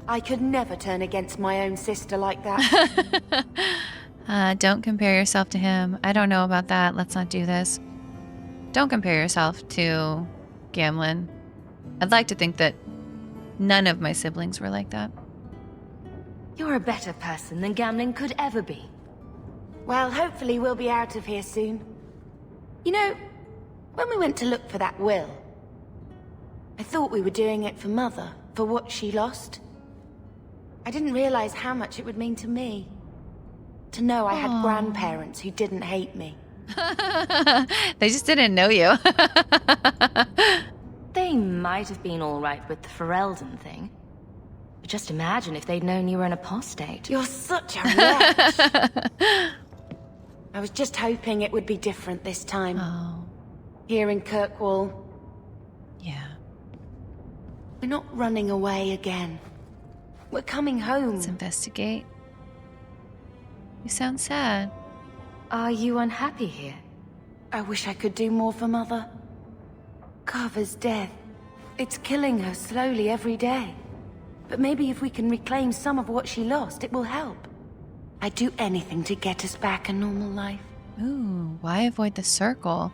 S2: I could never turn against my own sister like that.
S1: Don't compare yourself to him. I don't know about that. Let's not do this. Don't compare yourself to Gamlin. I'd like to think that none of my siblings were like that.
S4: You're a better person than Gamlin could ever be.
S2: Well, hopefully we'll be out of here soon. You know, when we went to look for that will, I thought we were doing it for Mother, for what she lost. I didn't realize how much it would mean to me. To know I had grandparents who didn't hate me.
S1: They just didn't know you.
S4: They might have been all right with the Ferelden thing. But just imagine if they'd known you were an apostate.
S2: You're such a wretch. I was just hoping it would be different this time.
S1: Oh.
S2: Here in Kirkwall.
S1: Yeah.
S2: We're not running away again. We're coming home.
S1: Let's investigate. You sound sad.
S4: Are you unhappy here?
S2: I wish I could do more for Mother. Carver's death. It's killing her slowly every day. But maybe if we can reclaim some of what she lost, it will help. I'd do anything to get us back a normal life.
S1: Ooh, why avoid the circle?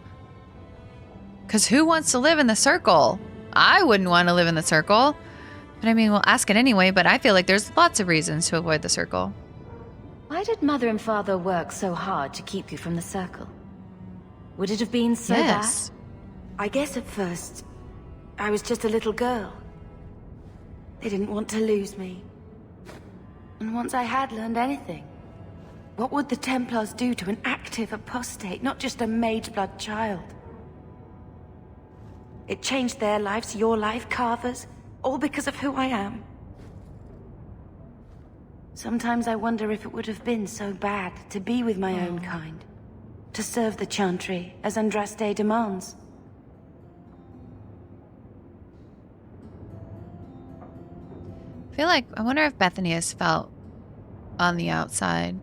S1: Because who wants to live in the circle? I wouldn't want to live in the circle. But I mean, we'll ask it anyway, but I feel like there's lots of reasons to avoid the circle.
S4: Why did Mother and Father work so hard to keep you from the circle? Would it have been so
S1: Yes.
S4: bad?
S2: I guess at first, I was just a little girl. They didn't want to lose me. And once I had learned anything, what would the Templars do to an active apostate, not just a mageblood child? It changed their lives, your life, Carver's, all because of who I am. Sometimes I wonder if it would have been so bad to be with my own kind, to serve the Chantry as Andraste demands.
S1: I feel like, I wonder if Bethany has felt on the outside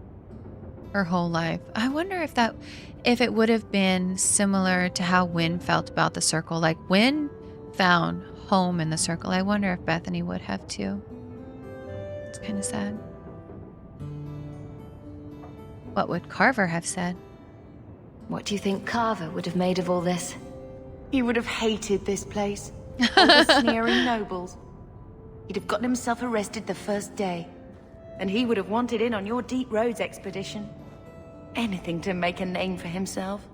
S1: her whole life. I wonder if it would have been similar to how Wynn felt about the circle. Like, Wynn found home in the circle. I wonder if Bethany would have too. It's kind of sad. What would Carver have said?
S4: What do you think Carver would have made of all this?
S2: He would have hated this place. All the sneering nobles. He'd have gotten himself arrested the first day. And he would have wanted in on your Deep Roads expedition. Anything to make a name for himself.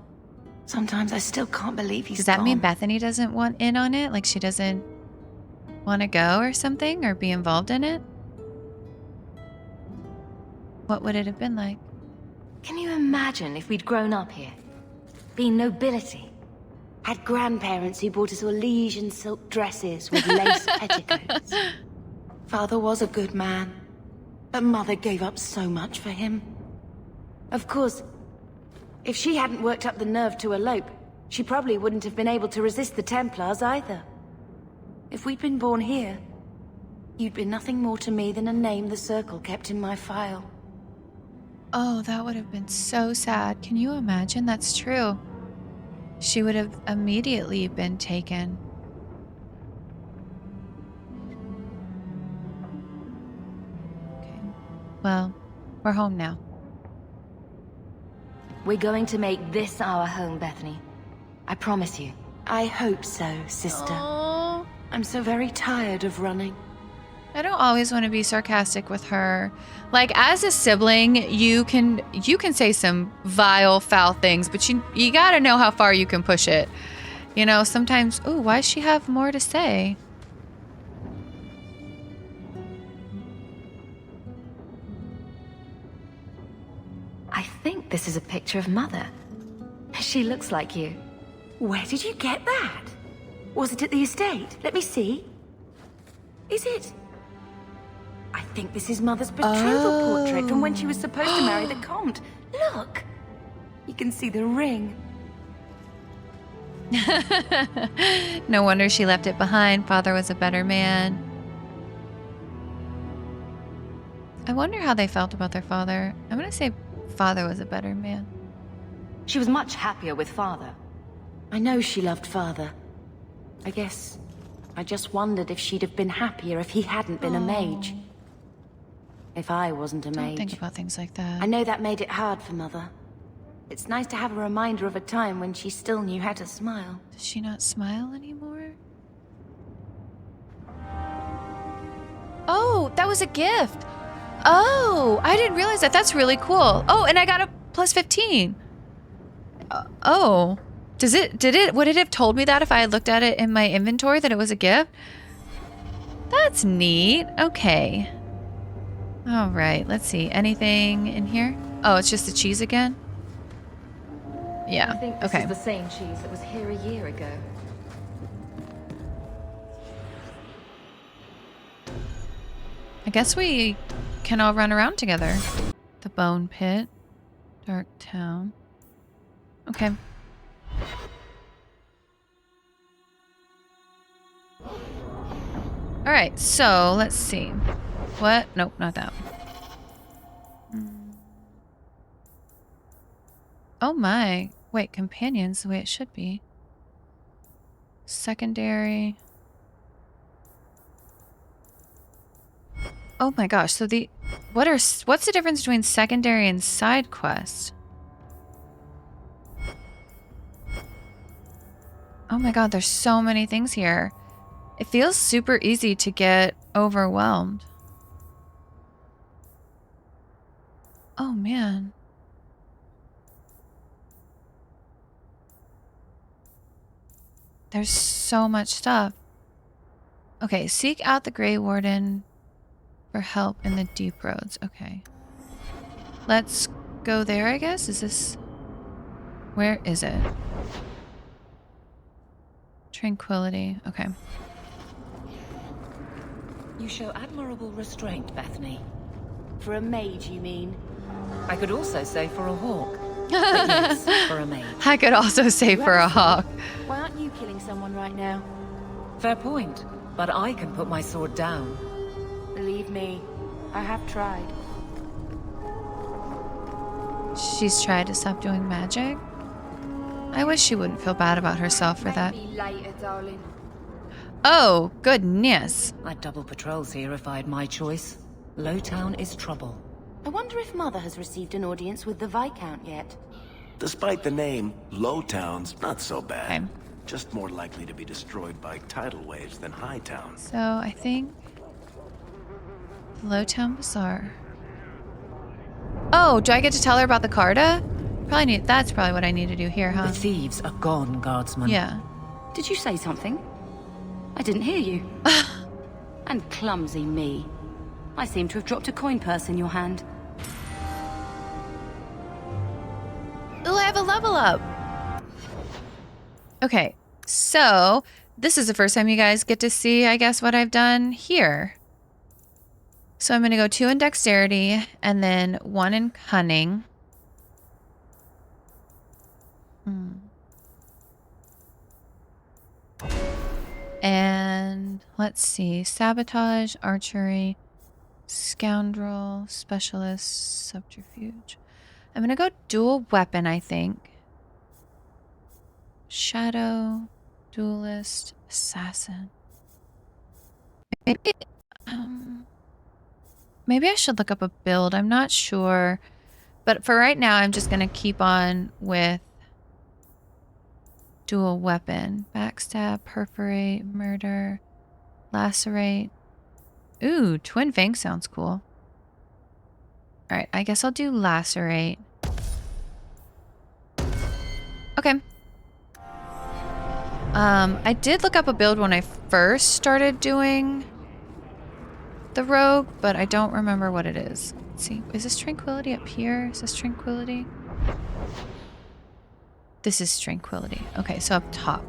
S2: Sometimes I still can't believe he's
S1: Does that mean
S2: gone.
S1: Bethany doesn't want in on it? Like she doesn't want to go or something? Or be involved in it? What would it have been like?
S4: Can you imagine if we'd grown up here? Been nobility?
S2: Had grandparents who bought us Orlesian silk dresses with lace petticoats. Father was a good man, but Mother gave up so much for him. Of course, if she hadn't worked up the nerve to elope, she probably wouldn't have been able to resist the Templars either. If we'd been born here, you'd been nothing more to me than a name the Circle kept in my file.
S1: Oh, that would have been so sad. Can you imagine? That's true. She would have immediately been taken. Okay. Well, we're home now.
S4: We're going to make this our home, Bethany. I promise you.
S2: I hope so, sister.
S1: Aww.
S2: I'm so very tired of running.
S1: I don't always want to be sarcastic with her. Like, as a sibling, you can say some vile, foul things, but you gotta know how far you can push it. You know, sometimes, ooh, why does she have more to say?
S4: I think this is a picture of Mother. She looks like you.
S2: Where did you get that? Was it at the estate? Let me see. Is it? I think this is Mother's betrothal portrait from when she was supposed to marry the Comte. Look! You can see the ring.
S1: No wonder she left it behind. Father was a better man. I wonder how they felt about their father. I'm gonna say Father was a better man.
S4: She was much happier with Father.
S2: I know she loved Father. I guess I just wondered if she'd have been happier if he hadn't been a mage. If I wasn't a mage.
S1: Don't think about things like that.
S2: I know that made it hard for Mother. It's nice to have a reminder of a time when she still knew how to smile.
S1: Does she not smile anymore? Oh, that was a gift. Oh, I didn't realize that. That's really cool. Oh, and I got a plus 15. Oh. Would it have told me that if I had looked at it in my inventory that it was a gift? That's neat. Okay. All right, let's see. Anything in here? Oh, it's just the cheese again? Yeah,
S4: I think this
S1: okay.
S4: is the same cheese that was here a year ago.
S1: I guess we can all run around together. The Bone Pit. Dark Town. Okay. Alright, so let's see. What? Nope, not that one. Oh my. Wait, companions the way it should be. Secondary. Oh my gosh, so what's the difference between secondary and side quest? Oh my god, there's so many things here. It feels super easy to get overwhelmed. Oh, man. There's so much stuff. Okay, seek out the Grey Warden for help in the deep roads. Okay. Let's go there, I guess. Is this... Where is it? Tranquility. Okay.
S9: You show admirable restraint, Bethany.
S4: For a mage, you mean?
S9: I could also say for a hawk. But yes, for a mage.
S1: I could also say for a hawk.
S4: Why aren't you killing someone right now?
S9: Fair point. But I can put my sword down.
S4: Believe me, I have tried.
S1: She's tried to stop doing magic? I wish she wouldn't feel bad about herself for that.
S4: Maybe later, darling.
S1: Oh, goodness.
S9: I'd double patrols here if I had my choice. Lowtown is trouble.
S4: I wonder if Mother has received an audience with the Viscount yet.
S3: Despite the name, Lowtown's not so bad.
S1: Okay.
S3: Just more likely to be destroyed by tidal waves than Hightown.
S1: So, I think... Lowtown Bazaar. Oh, do I get to tell her about the Carta? That's probably what I need to do here, huh?
S9: The thieves are gone, guardsman.
S1: Yeah.
S4: Did you say something? I didn't hear you. And clumsy me. I seem to have dropped a coin purse in your hand.
S1: Ooh, I have a level up. Okay, so this is the first time you guys get to see, I guess, what I've done here. So I'm going to go 2 in dexterity and then 1 in cunning. And let's see, sabotage, archery, scoundrel, specialist, subterfuge. I'm going to go dual weapon, I think. Shadow, duelist, assassin. Maybe I should look up a build. I'm not sure. But for right now, I'm just going to keep on with dual weapon. Backstab, perforate, murder, lacerate. Ooh, twin fang sounds cool. Alright, I guess I'll do lacerate. Okay. I did look up a build when I first started doing the rogue, but I don't remember what it is. Let's see. Is this tranquility up here? Is this tranquility? This is tranquility. Okay, so up top.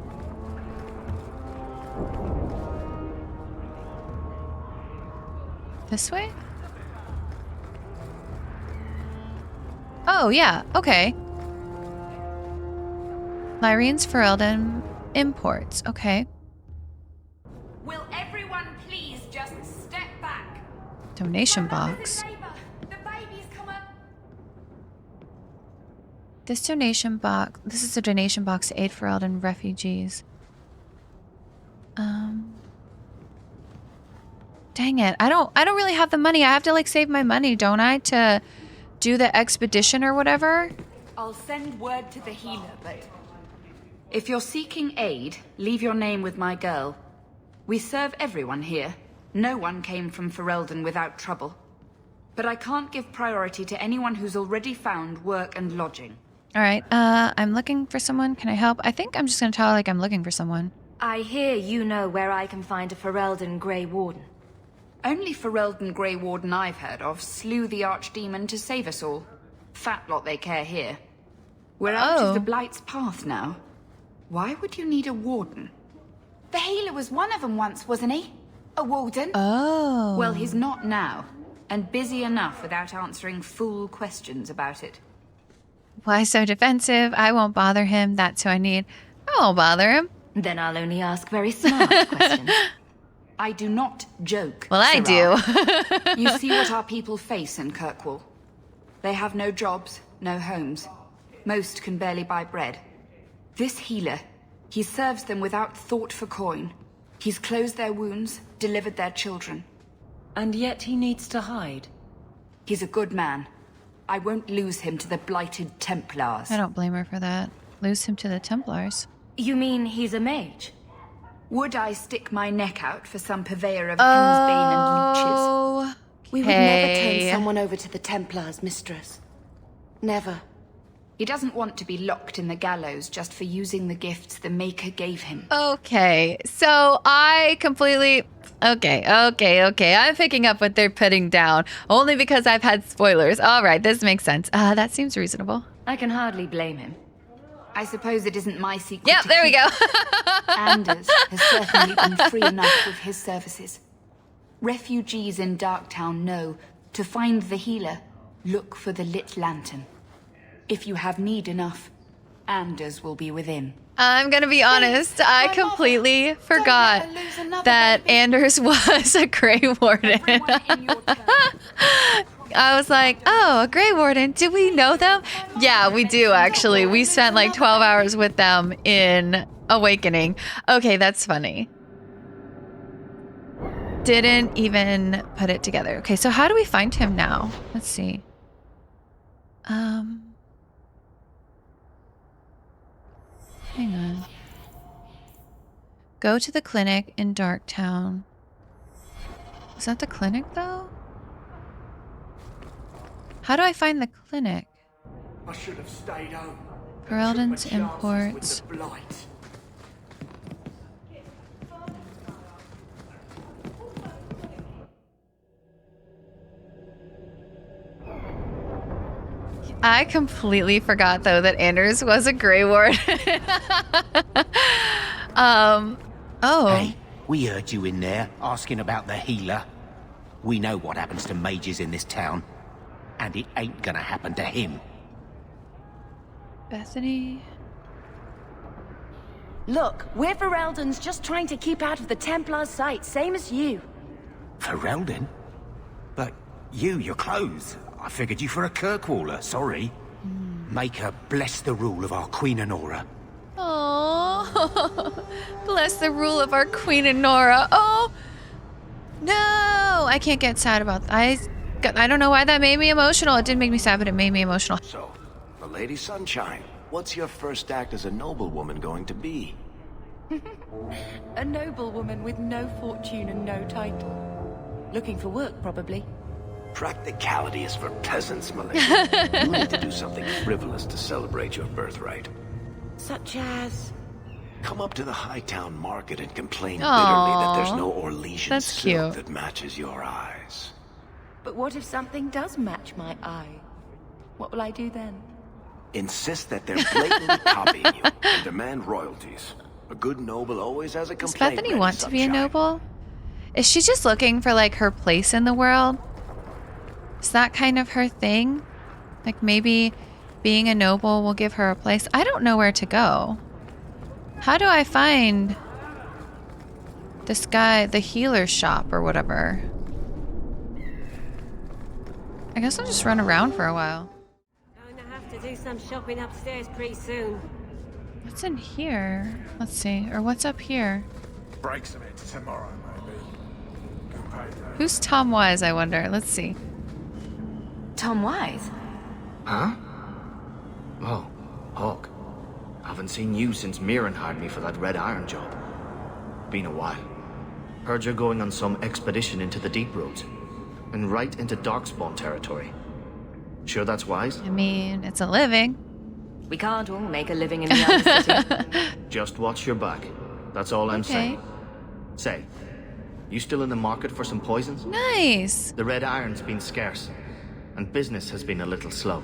S1: This way? Oh, yeah. Okay. Lyrene's Ferelden imports. Okay.
S14: Will everyone please just step back?
S1: Donation box.
S14: The baby's come up.
S1: This donation box. This is a donation box to aid Ferelden refugees. Dang it. I don't really have the money. I have to like save my money, don't I, to do the expedition or whatever?
S14: I'll send word to the healer, but if you're seeking aid, leave your name with my girl. We serve everyone here. No one came from Ferelden without trouble. But I can't give priority to anyone who's already found work and lodging.
S1: All right. I'm looking for someone. Can I help? I think I'm just going to tell her like I'm looking for someone.
S6: I hear you know where I can find a Ferelden Grey Warden.
S14: Only Ferelden Grey Warden I've heard of slew the archdemon to save us all. Fat lot they care here. We're out of the Blight's path now. Why would you need a warden?
S6: The healer was one of them once, wasn't he? A warden?
S1: Oh.
S14: Well, he's not now, and busy enough without answering fool questions about it.
S1: Why so defensive? I won't bother him. That's who I need. I won't bother him.
S6: Then I'll only ask very smart questions.
S14: I do not joke.
S1: Well, I
S14: Sirrah.
S1: do.
S14: You see what our people face in Kirkwall. They have no jobs, no homes. Most can barely buy bread. This healer, he serves them without thought for coin. He's closed their wounds, delivered their children.
S9: And yet he needs to hide.
S14: He's a good man. I won't lose him to the blighted Templars.
S1: I don't blame her for that. Lose him to the Templars.
S6: You mean he's a mage?
S14: Would I stick my neck out for some purveyor of Hemsbane and leeches?
S2: We would never turn someone over to the Templars, mistress. Never.
S14: He doesn't want to be locked in the gallows just for using the gifts the Maker gave him.
S1: Okay, so I completely... Okay. I'm picking up what they're putting down, only because I've had spoilers. All right, this makes sense. That seems reasonable.
S9: I can hardly blame him.
S14: I suppose it isn't my secret.
S1: Yep, there we go.
S14: Anders has certainly been free enough with his services. Refugees in Darktown know to find the healer, look for the lit lantern. If you have need enough, Anders will be within.
S1: I'm gonna be honest, I completely forgot that Anders was a Grey Warden. I was like, oh, a Grey Warden, do we know them? Yeah, we do actually. We spent like 12 hours with them in Awakening. Okay, that's funny. Didn't even put it together. Okay, so how do we find him now? Let's see. Hang on. Go to the clinic in Darktown. Is that the clinic though? How do I find the clinic?
S5: I should have stayed home.
S1: Ferelden's imports. I completely forgot though that Anders was a Grey Warden. Oh.
S15: Hey, we heard you in there asking about the healer. We know what happens to mages in this town, and it ain't gonna happen to him.
S1: Bethany.
S2: Look, we're Ferelden's just trying to keep out of the Templar's sight, same as you.
S15: Ferelden? But your clothes. I figured you for a Kirkwaller, sorry. Maker bless the rule of our Queen Honora.
S1: Oh, bless the rule of our Queen Honora. Oh, no, I can't get sad about that. I don't know why that made me emotional. It didn't make me sad, but it made me emotional.
S3: So, the Lady Sunshine, what's your first act as a noblewoman going to be?
S2: A noblewoman with no fortune and no title. Looking for work, probably.
S3: Practicality is for peasants, my lady. You need to do something frivolous to celebrate your birthright.
S2: Such as?
S3: Come up to the Hightown market and complain
S1: Aww,
S3: bitterly that there's no Orlesian
S1: that's
S3: silk
S1: cute.
S3: that matches your eyes.
S2: But what if something does match my eye? What will I do then?
S3: Insist that they're blatantly copying you and demand royalties. A good noble always has a
S1: Does
S3: complaint.
S1: Bethany
S3: ready,
S1: want to be a
S3: Sunshine.
S1: noble? Is she just looking for like her place in the world? Is that kind of her thing? Like maybe being a noble will give her a place? I don't know where to go. How do I find this guy, the healer shop or whatever? I guess I'll just run around for a while.
S6: Going to have to do some shopping upstairs pretty soon.
S1: What's in here? Let's see. Or what's up here?
S5: Break some it tomorrow, maybe. Good payday.
S1: Who's Tom Wise, I wonder? Let's see.
S9: Tom Wise?
S8: Huh? Oh, Hawke. Haven't seen you since Mirren hired me for that Red Iron job. Been a while. Heard you're going on some expedition into the deep roads. And right into Darkspawn territory. Sure that's wise?
S1: I mean, it's a living.
S9: We can't all make a living in the other city.
S8: Just watch your back. That's all I'm saying. Say, you still in the market for some poisons?
S1: Nice.
S8: The Red Iron's been scarce, and business has been a little slow.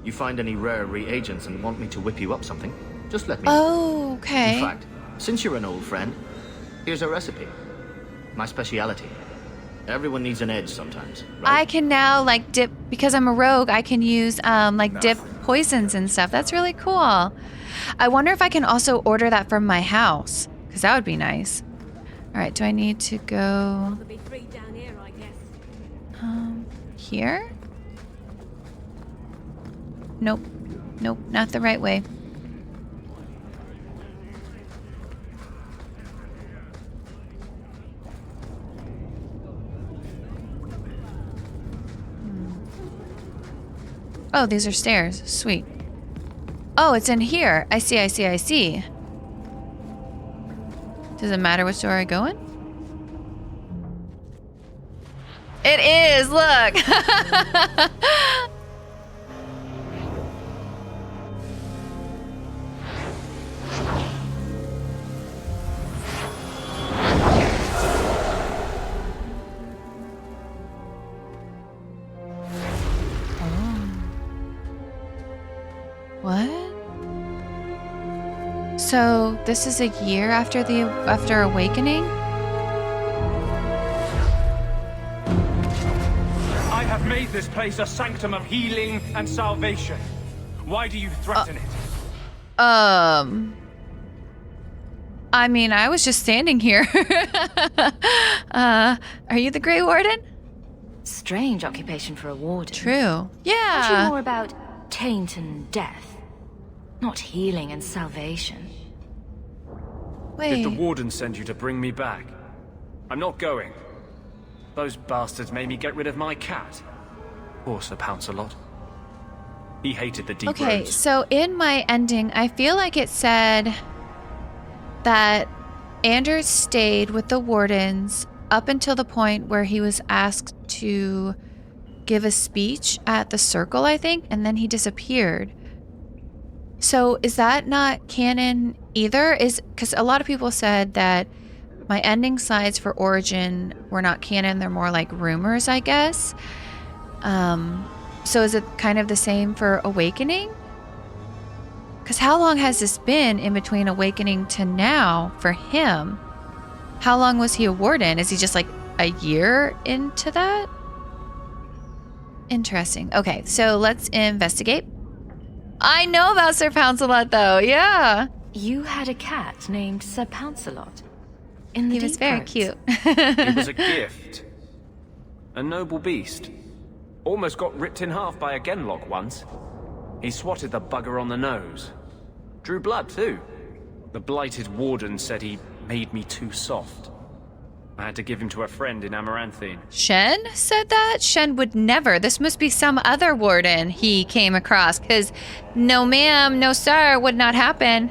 S8: You find any rare reagents and want me to whip you up something, just let me know.
S1: Oh, okay.
S8: In fact, since you're an old friend, here's a recipe. My speciality. Everyone needs an edge sometimes, right?
S1: I can now like dip, because I'm a rogue, I can use like dip poisons and stuff. That's really cool. I wonder if I can also order that from my house, because that would be nice. All right, do I need to go
S6: There'll be three down here, I guess.
S1: here? Nope. Nope, not the right way. Oh, these are stairs. Sweet. Oh, it's in here. I see. Does it matter which door I go in? It is, look! What? So this is a year after awakening?
S16: I have made this place a sanctum of healing and salvation. Why do you threaten it?
S1: I mean, I was just standing here. Are you the Grey Warden?
S9: Strange occupation for a warden.
S1: True. Yeah.
S9: Actually more about taint and death. Not healing and salvation.
S1: Wait.
S16: Did the warden send you to bring me back? I'm not going. Those bastards made me get rid of my cat. Poor Sir Pouncelot. He hated the deep roads.
S1: Okay, so in my ending, I feel like it said that Anders stayed with the wardens up until the point where he was asked to give a speech at the circle, I think, and then he disappeared. So is that not canon either? Because a lot of people said that my ending slides for Origin were not canon. They're more like rumors, I guess. So is it kind of the same for Awakening? Because how long has this been in between Awakening to now for him? How long was he a warden? Is he just like a year into that? Interesting. Okay, so let's investigate. I know about Sir Pouncelot, though. Yeah.
S9: You had a cat named Sir Pouncelot.
S1: He was very cute.
S16: He was a gift. A noble beast. Almost got ripped in half by a Genlock once. He swatted the bugger on the nose. Drew blood, too. The blighted warden said he made me too soft. I had to give him to a friend in Amaranthine.
S1: Shen said that? Shen would never. This must be some other warden he came across, because no ma'am, no sir would not happen.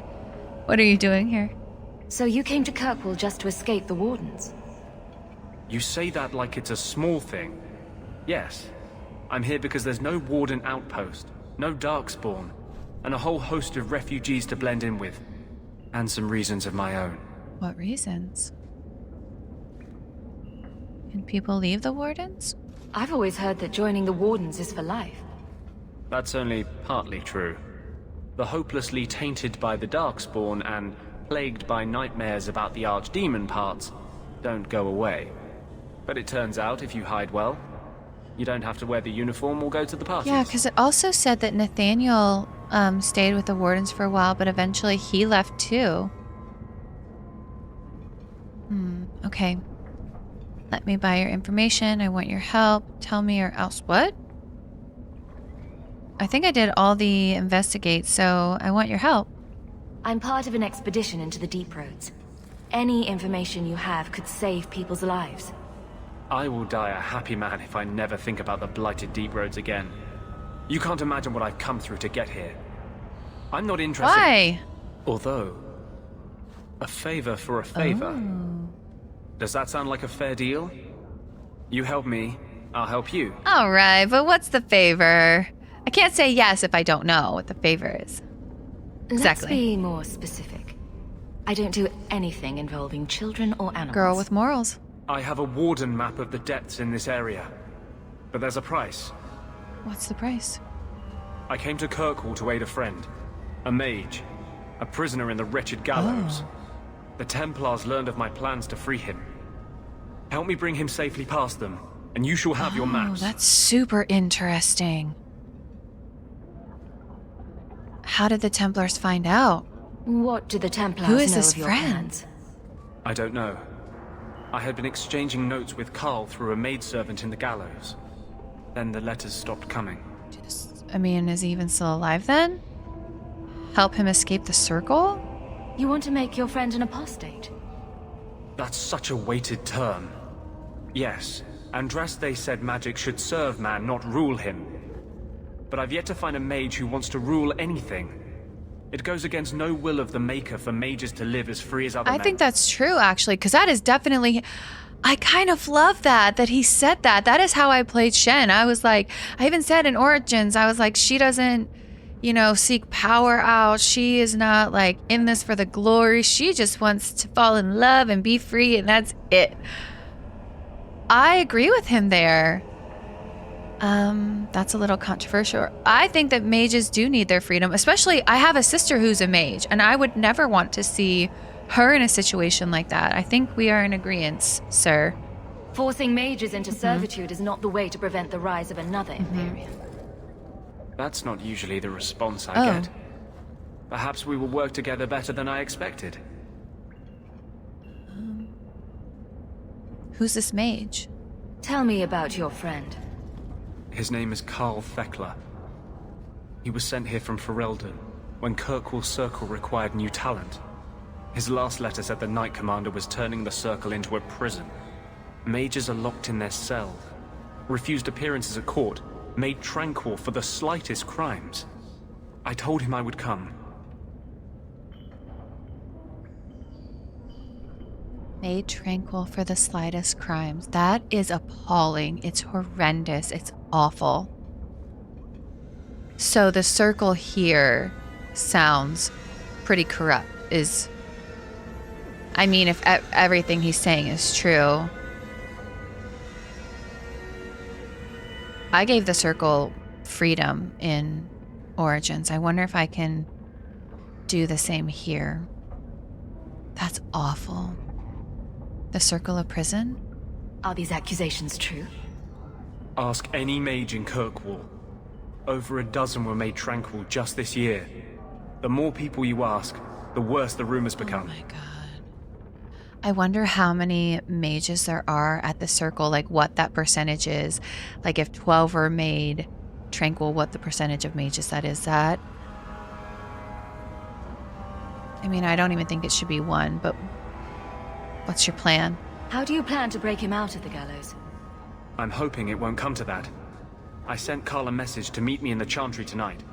S1: What are you doing here?
S9: So you came to Kirkwall just to escape the wardens?
S16: You say that like it's a small thing. Yes. I'm here because there's no warden outpost, no darkspawn, and a whole host of refugees to blend in with. And some reasons of my own.
S1: What reasons? Can people leave the wardens?
S9: I've always heard that joining the wardens is for life.
S16: That's only partly true. The hopelessly tainted by the darkspawn and plagued by nightmares about the archdemon parts don't go away. But it turns out if you hide well, you don't have to wear the uniform or go to the parties.
S1: Yeah, because it also said that Nathaniel stayed with the wardens for a while, but eventually he left too. Okay. Let me buy your information. I want your help. Tell me or else. What? I think I did all the investigate, so I want your help.
S9: I'm part of an expedition into the deep roads. Any information you have could save people's lives.
S16: I will die a happy man if I never think about the blighted deep roads again. You can't imagine what I've come through to get here. I'm not interested.
S1: Why?
S16: Although, a favor for a favor.
S1: Oh.
S16: Does that sound like a fair deal? You help me, I'll help you.
S1: All right, but what's the favor? I can't say yes if I don't know what the favor is. Exactly.
S9: Let's be more specific. I don't do anything involving children or animals.
S1: Girl with morals.
S16: I have a warden map of the depths in this area. But there's a price.
S1: What's the price?
S16: I came to Kirkwall to aid a friend. A mage. A prisoner in the wretched gallows. The Templars learned of my plans to free him. Help me bring him safely past them, and you shall have your maps.
S1: That's super interesting. How did the Templars find out?
S9: What do the Templars
S1: Who is
S9: know
S1: this
S9: of your
S1: friend?
S9: plans?
S16: I don't know. I had been exchanging notes with Carl through a maidservant in the gallows. Then the letters stopped coming.
S1: I mean, is he even still alive then? Help him escape the circle?
S9: You want to make your friend an apostate?
S16: That's such a weighted term. Yes, Andraste said magic should serve man, not rule him. But I've yet to find a mage who wants to rule anything. It goes against no will of the Maker for mages to live as free as other men.
S1: I think that's true, actually, because that is definitely... I kind of love that he said that. That is how I played Shen. I was like, I even said in Origins, I was like, she doesn't, you know, seek power out. She is not like in this for the glory. She just wants to fall in love and be free, and that's it. I agree with him there. That's a little controversial. I think that mages do need their freedom, especially I have a sister who's a mage, and I would never want to see her in a situation like that. I think we are in agreement, sir.
S4: Forcing mages into servitude is not the way to prevent the rise of another Imperium.
S16: That's not usually the response I get. Perhaps we will work together better than I expected.
S1: Who's this mage?
S4: Tell me about your friend.
S16: His name is Karl Thekla. He was sent here from Ferelden when Kirkwall Circle required new talent. His last letter said the Knight Commander was turning the Circle into a prison. Mages are locked in their cells, refused appearances at court, made tranquil for the slightest crimes. I told him I would come.
S1: Made tranquil for the slightest crimes. That is appalling. It's horrendous. It's awful. So the Circle here sounds pretty corrupt. I mean, if everything he's saying is true. I gave the Circle freedom in Origins. I wonder if I can do the same here. That's awful. The Circle of Prison?
S4: Are these accusations true?
S16: Ask any mage in Kirkwall. Over a dozen were made tranquil just this year. The more people you ask, the worse the rumors become.
S1: Oh my god. I wonder how many mages there are at the Circle, like what that percentage is. Like if 12 were made tranquil, what the percentage of mages that is. I mean, I don't even think it should be 1, but what's your plan?
S4: How do you plan to break him out of the gallows?
S16: I'm hoping it won't come to that. I sent Karl a message to meet me in the Chantry tonight.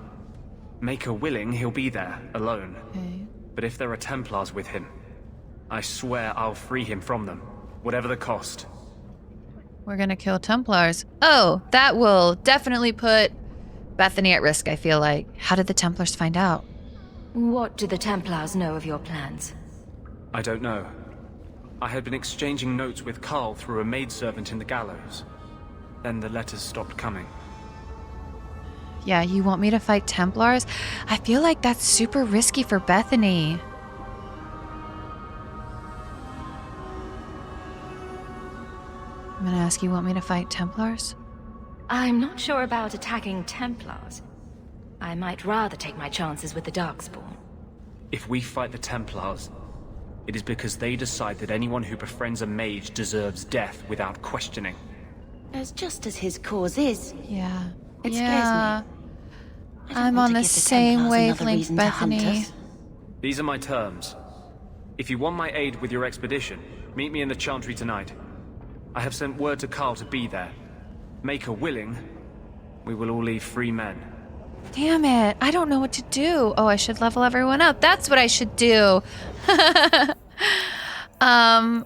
S16: Maker willing, he'll be there, alone.
S1: Okay.
S16: But if there are Templars with him, I swear I'll free him from them, whatever the cost.
S1: We're gonna kill Templars. Oh, that will definitely put Bethany at risk, I feel like. How did the Templars find out?
S4: What do the Templars know of your plans?
S16: I don't know. I had been exchanging notes with Karl through a maidservant in the gallows. Then the letters stopped coming.
S1: Yeah, you want me to fight Templars? I feel like that's super risky for Bethany. I'm gonna ask, you want me to fight Templars?
S4: I'm not sure about attacking Templars. I might rather take my chances with the Darkspawn.
S16: If we fight the Templars, it is because they decide that anyone who befriends a mage deserves death without questioning.
S9: As just as his cause is.
S1: Yeah.
S9: It
S1: yeah.
S9: scares me.
S1: I'm on the same wavelength, Bethany.
S16: These are my terms. If you want my aid with your expedition, meet me in the Chantry tonight. I have sent word to Karl to be there. Maker willing, we will all leave free men.
S1: Damn it, I don't know what to do. Oh, I should level everyone up. That's what I should do.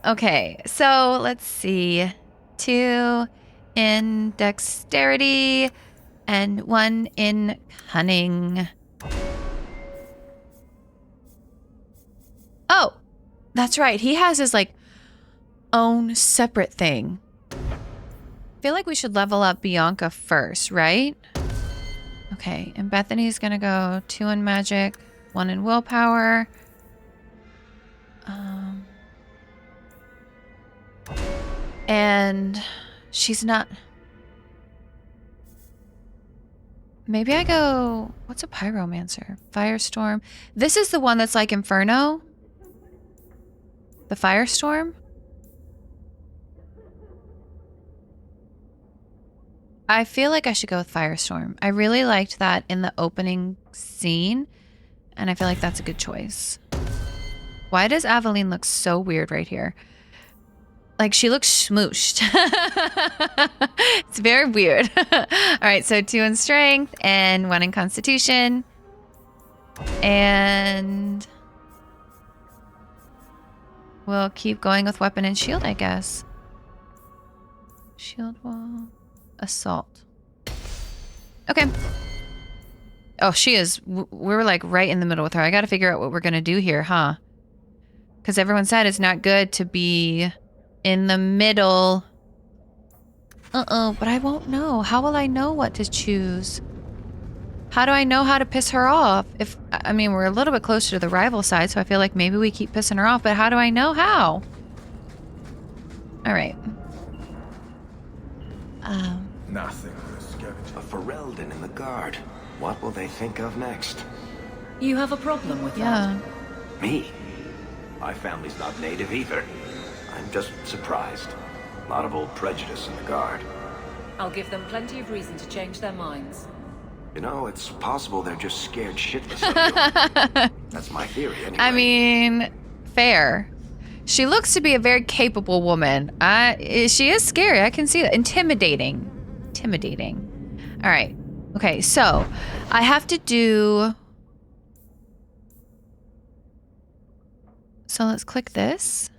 S1: Okay, so let's see. 2 in dexterity and 1 in cunning. Oh, that's right. He has his like own separate thing. I feel like we should level up Bianca first, right? Okay, and Bethany's gonna go 2 in magic, 1 in willpower. And she's not... Maybe I go... What's a pyromancer? Firestorm. This is the one that's like Inferno? The Firestorm? I feel like I should go with Firestorm. I really liked that in the opening scene, and I feel like that's a good choice. Why does Aveline look so weird right here? Like, she looks smooshed. It's very weird. All right, so 2 in strength and 1 in constitution. And we'll keep going with weapon and shield, I guess. Shield wall. Assault. Okay. Oh, she is. We're like right in the middle with her. I gotta figure out what we're gonna do here, huh? Because everyone said it's not good to be in the middle. Uh-oh, but I won't know. How will I know what to choose? How do I know how to piss her off? I mean, we're a little bit closer to the rival side, so I feel like maybe we keep pissing her off, but how do I know how? All right.
S3: Nothing. A Ferelden in the guard. What will they think of next?
S12: You have a problem with that?
S3: Me? My family's not native either. I'm just surprised. A lot of old prejudice in the guard.
S12: I'll give them plenty of reason to change their minds.
S3: You know, it's possible they're just scared shitless of you. That's my theory, anyway.
S1: I mean, fair. She looks to be a very capable woman. She is scary. I can see that. Intimidating. All right. Okay, so I have to do... So let's click this.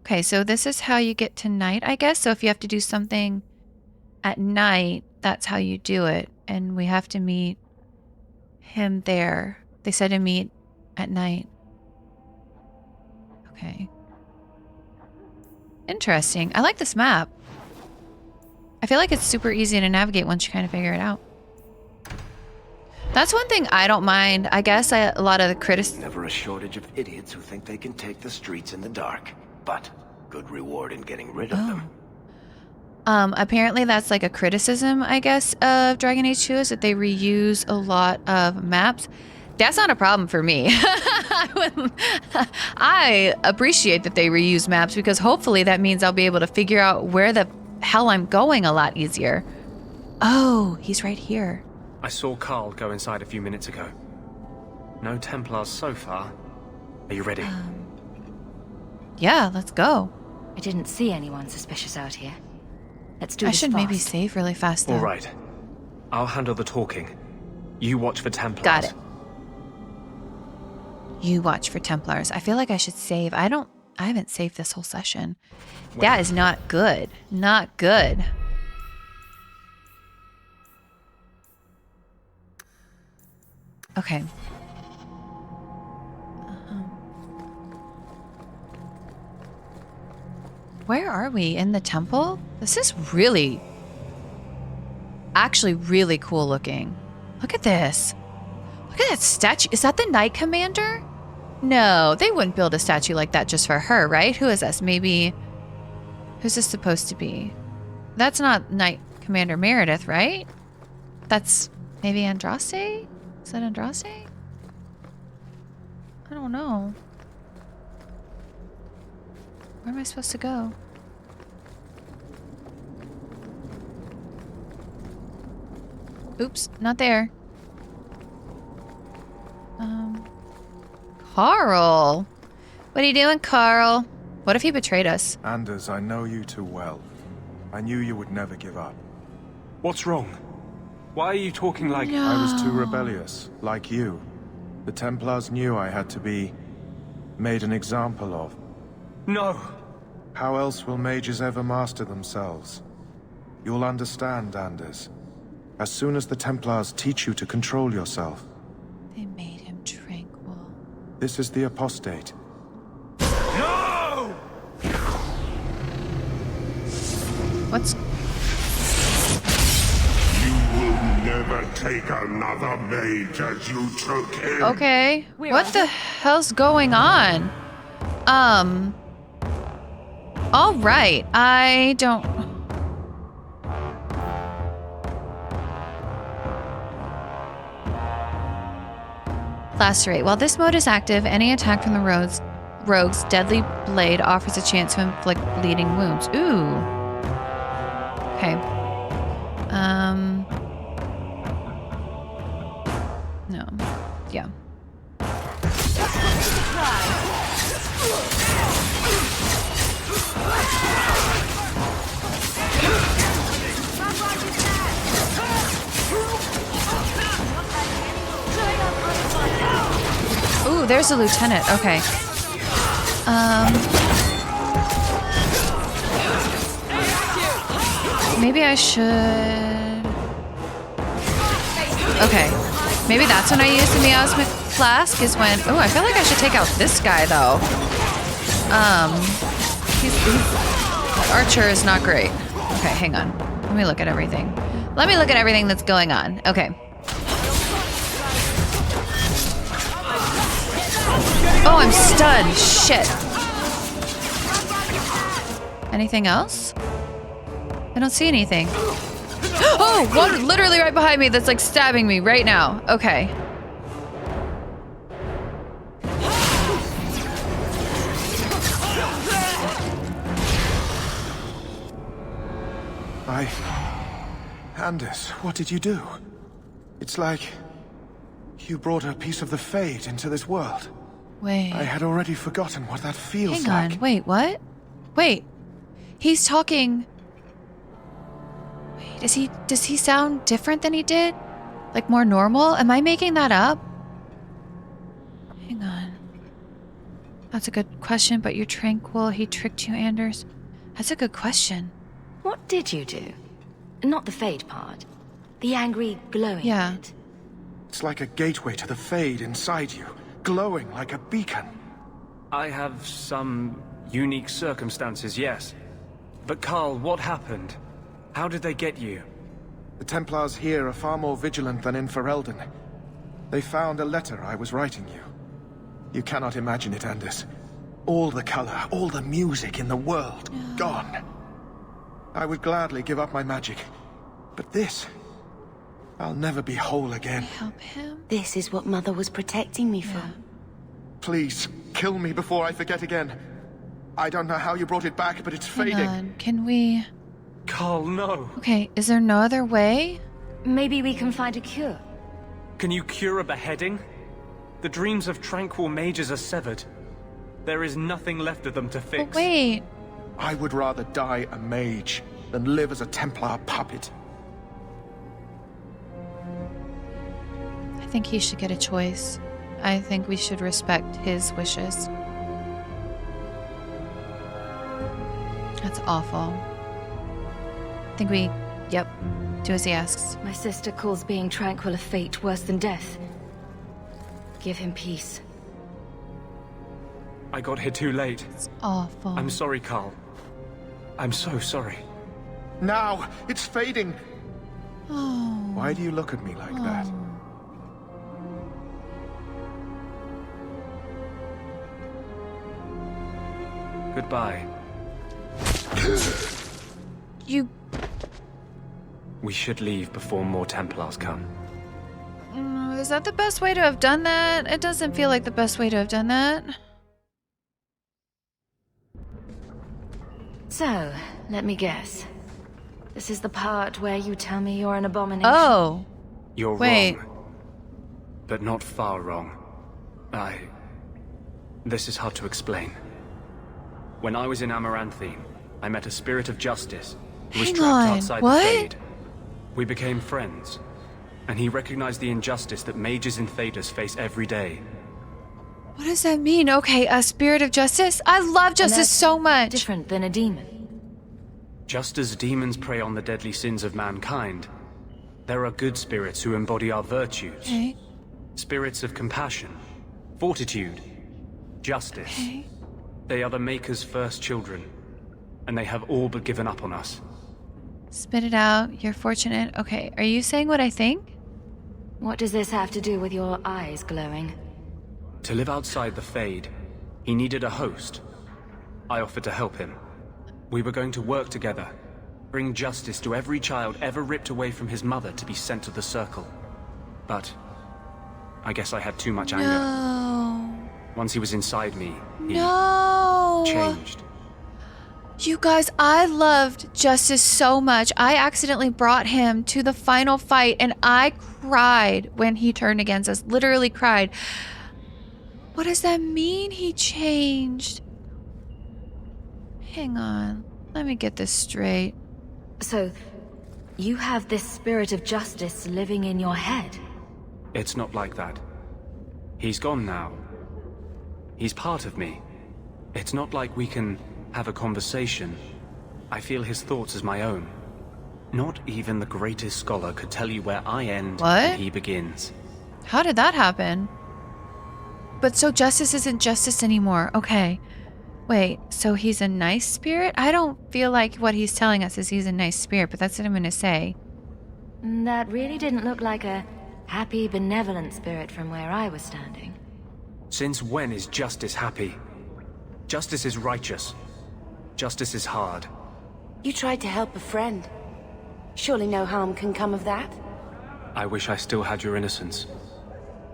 S1: Okay, so this is how you get to night, I guess. So if you have to do something at night, that's how you do it. And we have to meet him there. They said to meet at night. Okay. Interesting. I like this map. I feel like it's super easy to navigate once you kind of figure it out. That's one thing I don't mind. I guess a lot of the critics...
S3: Never a shortage of idiots who think they can take the streets in the dark. But good reward in getting rid of them.
S1: Apparently that's like a criticism, I guess, of Dragon Age 2 is that they reuse a lot of maps. That's not a problem for me. I appreciate that they reuse maps because hopefully that means I'll be able to figure out where the hell I'm going a lot easier. Oh, he's right here.
S16: I saw Carl go inside a few minutes ago. No Templars so far. Are you ready?
S1: Yeah, let's go.
S4: I didn't see anyone suspicious out here. Let's do this
S1: I should
S4: fast.
S1: maybe save really fast though.
S16: All right. I'll handle the talking. You watch for Templars.
S1: Got it. You watch for Templars. I feel like I should save. I haven't saved this whole session. That is not good. Not good. Okay. Where are we? In the temple? This is really... actually really cool looking. Look at this. Look at that statue. Is that the Knight Commander? No, they wouldn't build a statue like that just for her, right? Who is this? Maybe... who's this supposed to be? That's not Knight Commander Meredith, right? That's maybe Andraste? Is that Andraste? I don't know. Where am I supposed to go? Oops, not there. Carl. What are you doing, Carl? What if he betrayed us?
S17: Anders, I know you too well. I knew you would never give up.
S16: What's wrong? Why are you talking like...
S1: No.
S17: I was too rebellious, like you. The Templars knew I had to be made an example of.
S16: No!
S17: How else will mages ever master themselves? You'll understand, Anders. As soon as the Templars teach you to control yourself.
S1: They made him tranquil.
S17: This is the apostate.
S11: No!
S1: What's...
S18: You will never take another mage as you took him.
S1: Okay. What the hell's going on? All right. I don't... Lacerate. While this mode is active, any attack from the rogue's deadly blade offers a chance to inflict bleeding wounds. Ooh. Okay. No. Yeah. Ooh, there's a lieutenant. Okay. Maybe I should... Okay. Maybe that's when I use the miasmic flask is when... Oh, I feel like I should take out this guy, though. Archer is not great. Okay, hang on. Let me look at everything. Let me look at everything that's going on. Okay. Oh, I'm stunned. Shit. Anything else? I don't see anything. Oh, one literally right behind me that's like stabbing me right now. Okay.
S17: Anders, what did you do? It's like you brought a piece of the Fade into this world.
S1: Wait.
S17: I had already forgotten what that feels like.
S1: Hang on. Wait, what? Wait. He's talking... Wait, does he sound different than he did? Like more normal? Am I making that up? Hang on. That's a good question, but you're tranquil. He tricked you, Anders. That's a good question.
S9: What did you do? Not the Fade part. The angry, glowing bit.
S17: It's like a gateway to the Fade inside you, glowing like a beacon.
S16: I have some unique circumstances, yes. But Carl, what happened? How did they get you?
S17: The Templars here are far more vigilant than in Ferelden. They found a letter I was writing you. You cannot imagine it, Anders. All the color, all the music in the world, gone. I would gladly give up my magic, but this... I'll never be whole again.
S1: Help him?
S9: This is what Mother was protecting me from.
S17: Please, kill me before I forget again. I don't know how you brought it back, but it's fading.
S1: Hang on. Can we...
S16: Carl, no.
S1: Okay, is there no other way?
S9: Maybe we can find a cure.
S16: Can you cure a beheading? The dreams of tranquil mages are severed. There is nothing left of them to fix.
S1: But wait.
S17: I would rather die a mage than live as a Templar puppet.
S1: I think he should get a choice. I think we should respect his wishes. That's awful. I think we, do as he asks.
S9: My sister calls being tranquil a fate worse than death. Give him peace.
S16: I got here too late.
S1: It's awful.
S16: I'm sorry, Carl. I'm so sorry.
S17: Now! It's fading!
S1: Oh.
S17: Why do you look at me like that?
S16: Goodbye.
S1: You...
S16: We should leave before more Templars come.
S1: Is that the best way to have done that? It doesn't feel like the best way to have done that.
S9: So, let me guess. This is the part where you tell me you're an abomination.
S1: Oh.
S16: You're
S1: wrong.
S16: But not far wrong. This is hard to explain. When I was in Amaranthine, I met a spirit of justice who was trapped outside the Fade. We became friends, and he recognized the injustice that mages and Thaders face every day.
S1: What does that mean? Okay, a spirit of justice? I love justice so much.
S9: Different than a demon.
S16: Just as demons prey on the deadly sins of mankind, there are good spirits who embody our virtues.
S1: Okay.
S16: Spirits of compassion, fortitude, justice.
S1: Okay.
S16: They are the Maker's first children, and they have all but given up on us.
S1: Spit it out. You're fortunate. Okay, are you saying what I think?
S9: What does this have to do with your eyes glowing?
S16: To live outside the Fade, he needed a host. I offered to help him. We were going to work together, bring justice to every child ever ripped away from his mother to be sent to the Circle. But I guess I had too much anger.
S1: No.
S16: Once he was inside me, he changed.
S1: You guys, I loved Justice so much. I accidentally brought him to the final fight, and I cried when he turned against us. Literally cried. What does that mean, he changed? Hang on. Let me get this straight.
S9: So, you have this spirit of justice living in your head?
S16: It's not like that. He's gone now,
S19: He's part of me. It's not like we can have a conversation. I feel his thoughts as my own. Not even the greatest scholar could tell you where I end and he begins.
S1: How did that happen? But so justice isn't justice anymore. Okay. Wait, so he's a nice spirit? I don't feel like what he's telling us is he's a nice spirit, but that's what I'm gonna say.
S4: That really didn't look like a happy, benevolent spirit from where I was standing.
S19: Since when is justice happy? Justice is righteous. Justice is hard.
S2: You tried to help a friend. Surely no harm can come of that?
S19: I wish I still had your innocence.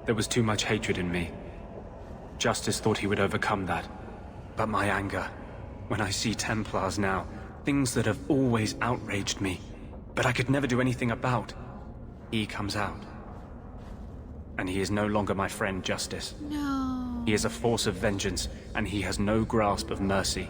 S19: There was too much hatred in me. Justice thought he would overcome that. But my anger, when I see Templars now, things that have always outraged me, but I could never do anything about, he comes out. And he is no longer my friend, Justice.
S1: No.
S19: He is a force of vengeance, and he has no grasp of mercy.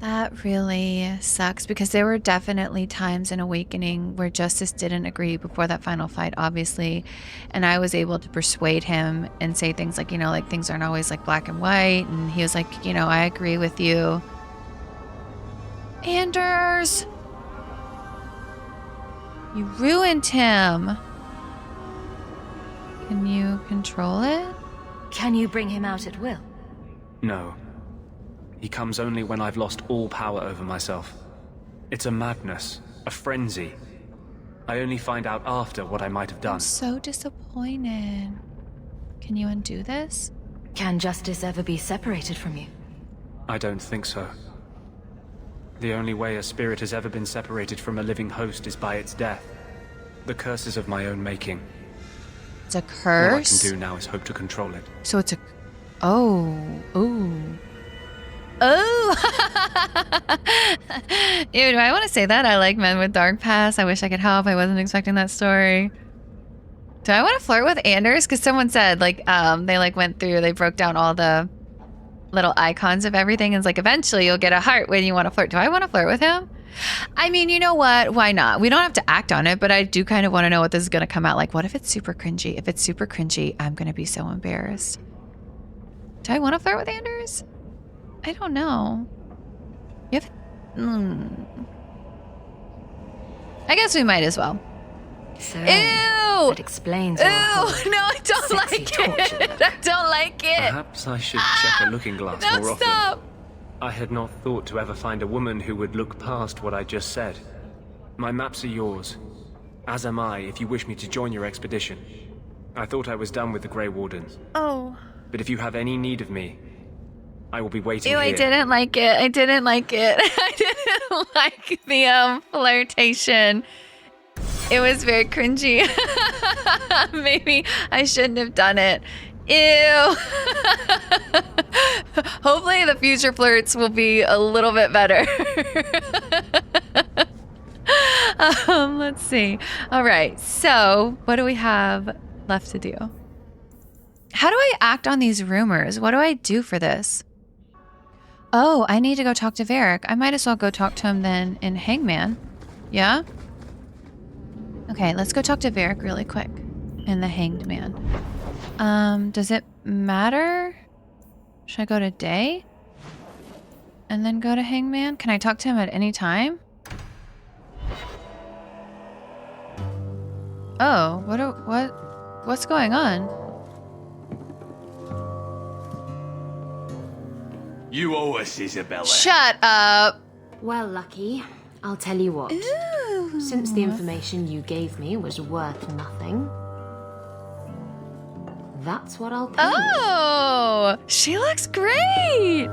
S1: That really sucks, because there were definitely times in Awakening where Justice didn't agree before that final fight, obviously, and I was able to persuade him and say things like, you know, like things aren't always like black and white, and he was like, you know, I agree with you. Anders! You ruined him. Can you control it?
S4: Can you bring him out at will?
S19: No. He comes only when I've lost all power over myself. It's a madness, a frenzy. I only find out after what I might have done.
S1: I'm so disappointed. Can you undo this?
S4: Can Justice ever be separated from you?
S19: I don't think so. The only way a spirit has ever been separated from a living host is by its death. The curse is of my own making.
S1: It's a curse?
S19: All I can do now is hope to control it.
S1: So it's a... Oh. Ooh. Oh! Ew, do I want to say that? I like men with dark past. I wish I could help. I wasn't expecting that story. Do I want to flirt with Anders? Because someone said, like, they, like, went through, they broke down all the little icons of everything. And it's like, eventually you'll get a heart when you want to flirt. Do I want to flirt with him? I mean, you know what? Why not? We don't have to act on it, but I do kind of want to know what this is going to come out like. What if it's super cringy? If it's super cringy, I'm going to be so embarrassed. Do I want to flirt with Anders? I don't know. You have... I guess we might as well.
S4: So,
S1: Ew!
S4: That explains
S1: Ew!
S4: our whole
S1: No, I don't like it! I don't like it!
S19: Perhaps I should check a looking glass
S1: No,
S19: more often.
S1: stop!
S19: I had not thought to ever find a woman who would look past what I just said. My maps are yours. As am I, if you wish me to join your expedition. I thought I was done with the Grey Wardens.
S1: Oh.
S19: But if you have any need of me, I will be waiting
S1: Ew,
S19: here.
S1: I didn't like it. I didn't like it. I didn't like the flirtation. It was very cringy. Maybe I shouldn't have done it. Ew. Hopefully the future flirts will be a little bit better. Let's see. All right. So what do we have left to do? How do I act on these rumors? What do I do for this? Oh, I need to go talk to Varric. I might as well go talk to him then in Hangman. Yeah? Okay, let's go talk to Varric really quick in the Hanged Man. Does it matter? Should I go to Day? And then go to Hangman? Can I talk to him at any time? Oh, what's going on?
S11: You owe us, Isabella.
S1: Shut up!
S6: Well, Lucky, I'll tell you what.
S1: Ooh.
S6: Since the information you gave me was worth nothing, that's what I'll pay you.
S1: Oh, she looks great!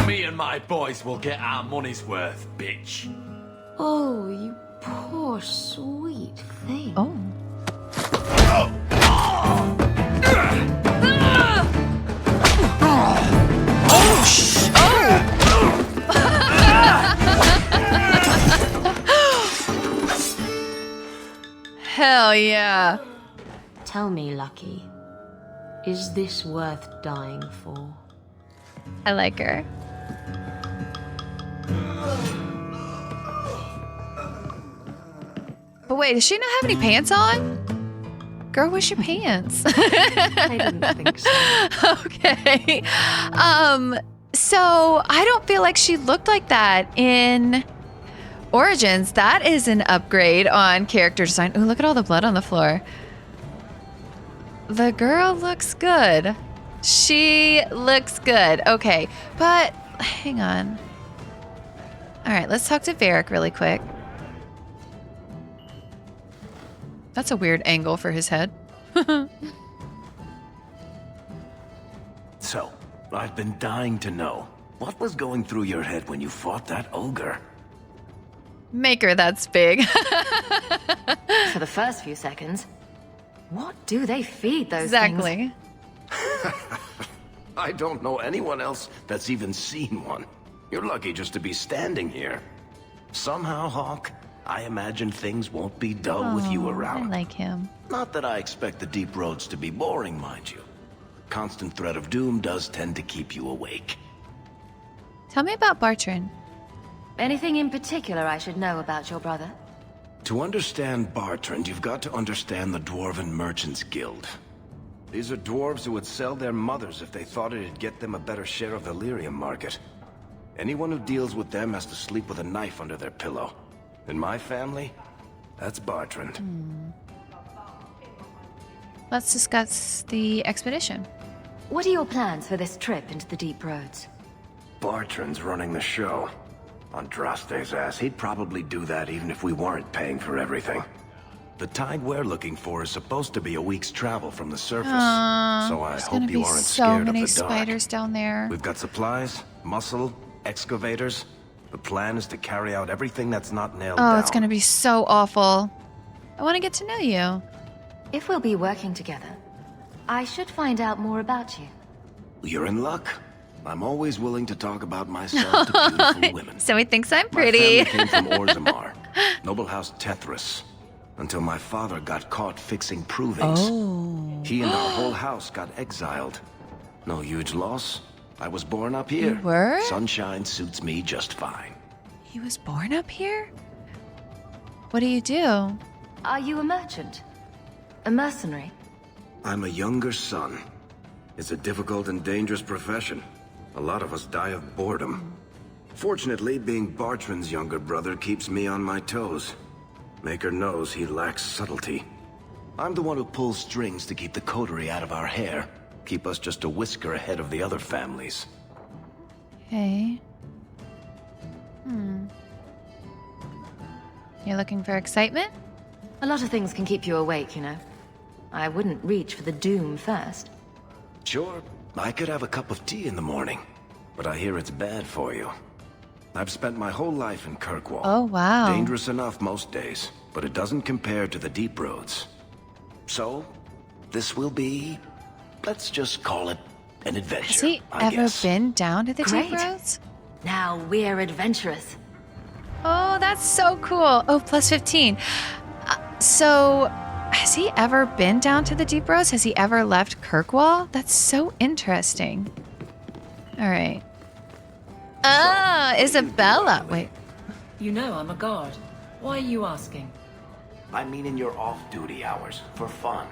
S11: Me and my boys will get our money's worth, bitch.
S6: Oh, you poor sweet thing.
S1: Oh. Hell yeah.
S6: Tell me, Lucky, is this worth dying for?
S1: I like her. But wait, does she not have any pants on? Girl, where's your pants?
S9: I didn't think so.
S1: Okay. So I don't feel like she looked like that in Origins. That is an upgrade on character design. Ooh, look at all the blood on the floor. The girl looks good. She looks good. Okay, but hang on. All right, let's talk to Varric really quick. That's a weird angle for his head.
S3: So, I've been dying to know. What was going through your head when you fought that ogre?
S1: Maker, that's big.
S9: For the first few seconds. What do they feed those things?
S1: Exactly.
S3: I don't know anyone else that's even seen one. You're lucky just to be standing here. Somehow, Hawke, I imagine things won't be dull with you around.
S1: I like him.
S3: Not that I expect the deep roads to be boring, mind you. Constant threat of doom does tend to keep you awake.
S1: Tell me about Bartrand.
S9: Anything in particular I should know about your brother?
S3: To understand Bartrand, you've got to understand the Dwarven Merchants Guild. These are dwarves who would sell their mothers if they thought it'd get them a better share of the lyrium market. Anyone who deals with them has to sleep with a knife under their pillow. In my family, that's Bartrand.
S1: Let's discuss the expedition.
S9: What are your plans for this trip into the deep roads?
S3: Bartrand's running the show. Andraste's ass, he'd probably do that even if we weren't paying for everything. The tide we're looking for is supposed to be a week's travel from the surface, so I hope you aren't scared of the dark.
S1: There's gonna be so many spiders down there.
S3: We've got supplies, muscle, excavators. The plan is to carry out everything that's not nailed down.
S1: Oh, it's gonna be so awful. I want to get to know you.
S9: If we'll be working together, I should find out more about you.
S3: You're in luck. I'm always willing to talk about myself to beautiful women.
S1: So he thinks I'm pretty.
S3: My family came from Orzammar, noble house Tethras, until my father got caught fixing provings.
S1: Oh.
S3: He and our whole house got exiled. No huge loss. I was born up here.
S1: You were?
S3: Sunshine suits me just fine.
S1: He was born up here? What do you do?
S9: Are you a merchant? A mercenary?
S3: I'm a younger son. It's a difficult and dangerous profession. A lot of us die of boredom. Fortunately, being Bartrand's younger brother keeps me on my toes. Maker knows he lacks subtlety. I'm the one who pulls strings to keep the coterie out of our hair. Keep us just a whisker ahead of the other families.
S1: Okay. You're looking for excitement?
S9: A lot of things can keep you awake, you know. I wouldn't reach for the doom first.
S3: Sure, I could have a cup of tea in the morning, but I hear it's bad for you. I've spent my whole life in Kirkwall.
S1: Oh, wow.
S3: Dangerous enough most days, but it doesn't compare to the deep roads. So, this will be, let's just call it an adventure.
S1: Has he ever been down to the deep roads?
S9: Now we're adventurous.
S1: Oh, that's so cool. Oh, plus 15. So, has he ever been down to the deep roads? Has he ever left Kirkwall? That's so interesting. All right. Ah, Isabella. Wait.
S12: You know I'm a guard. Why are you asking?
S3: I mean in your off-duty hours, for fun.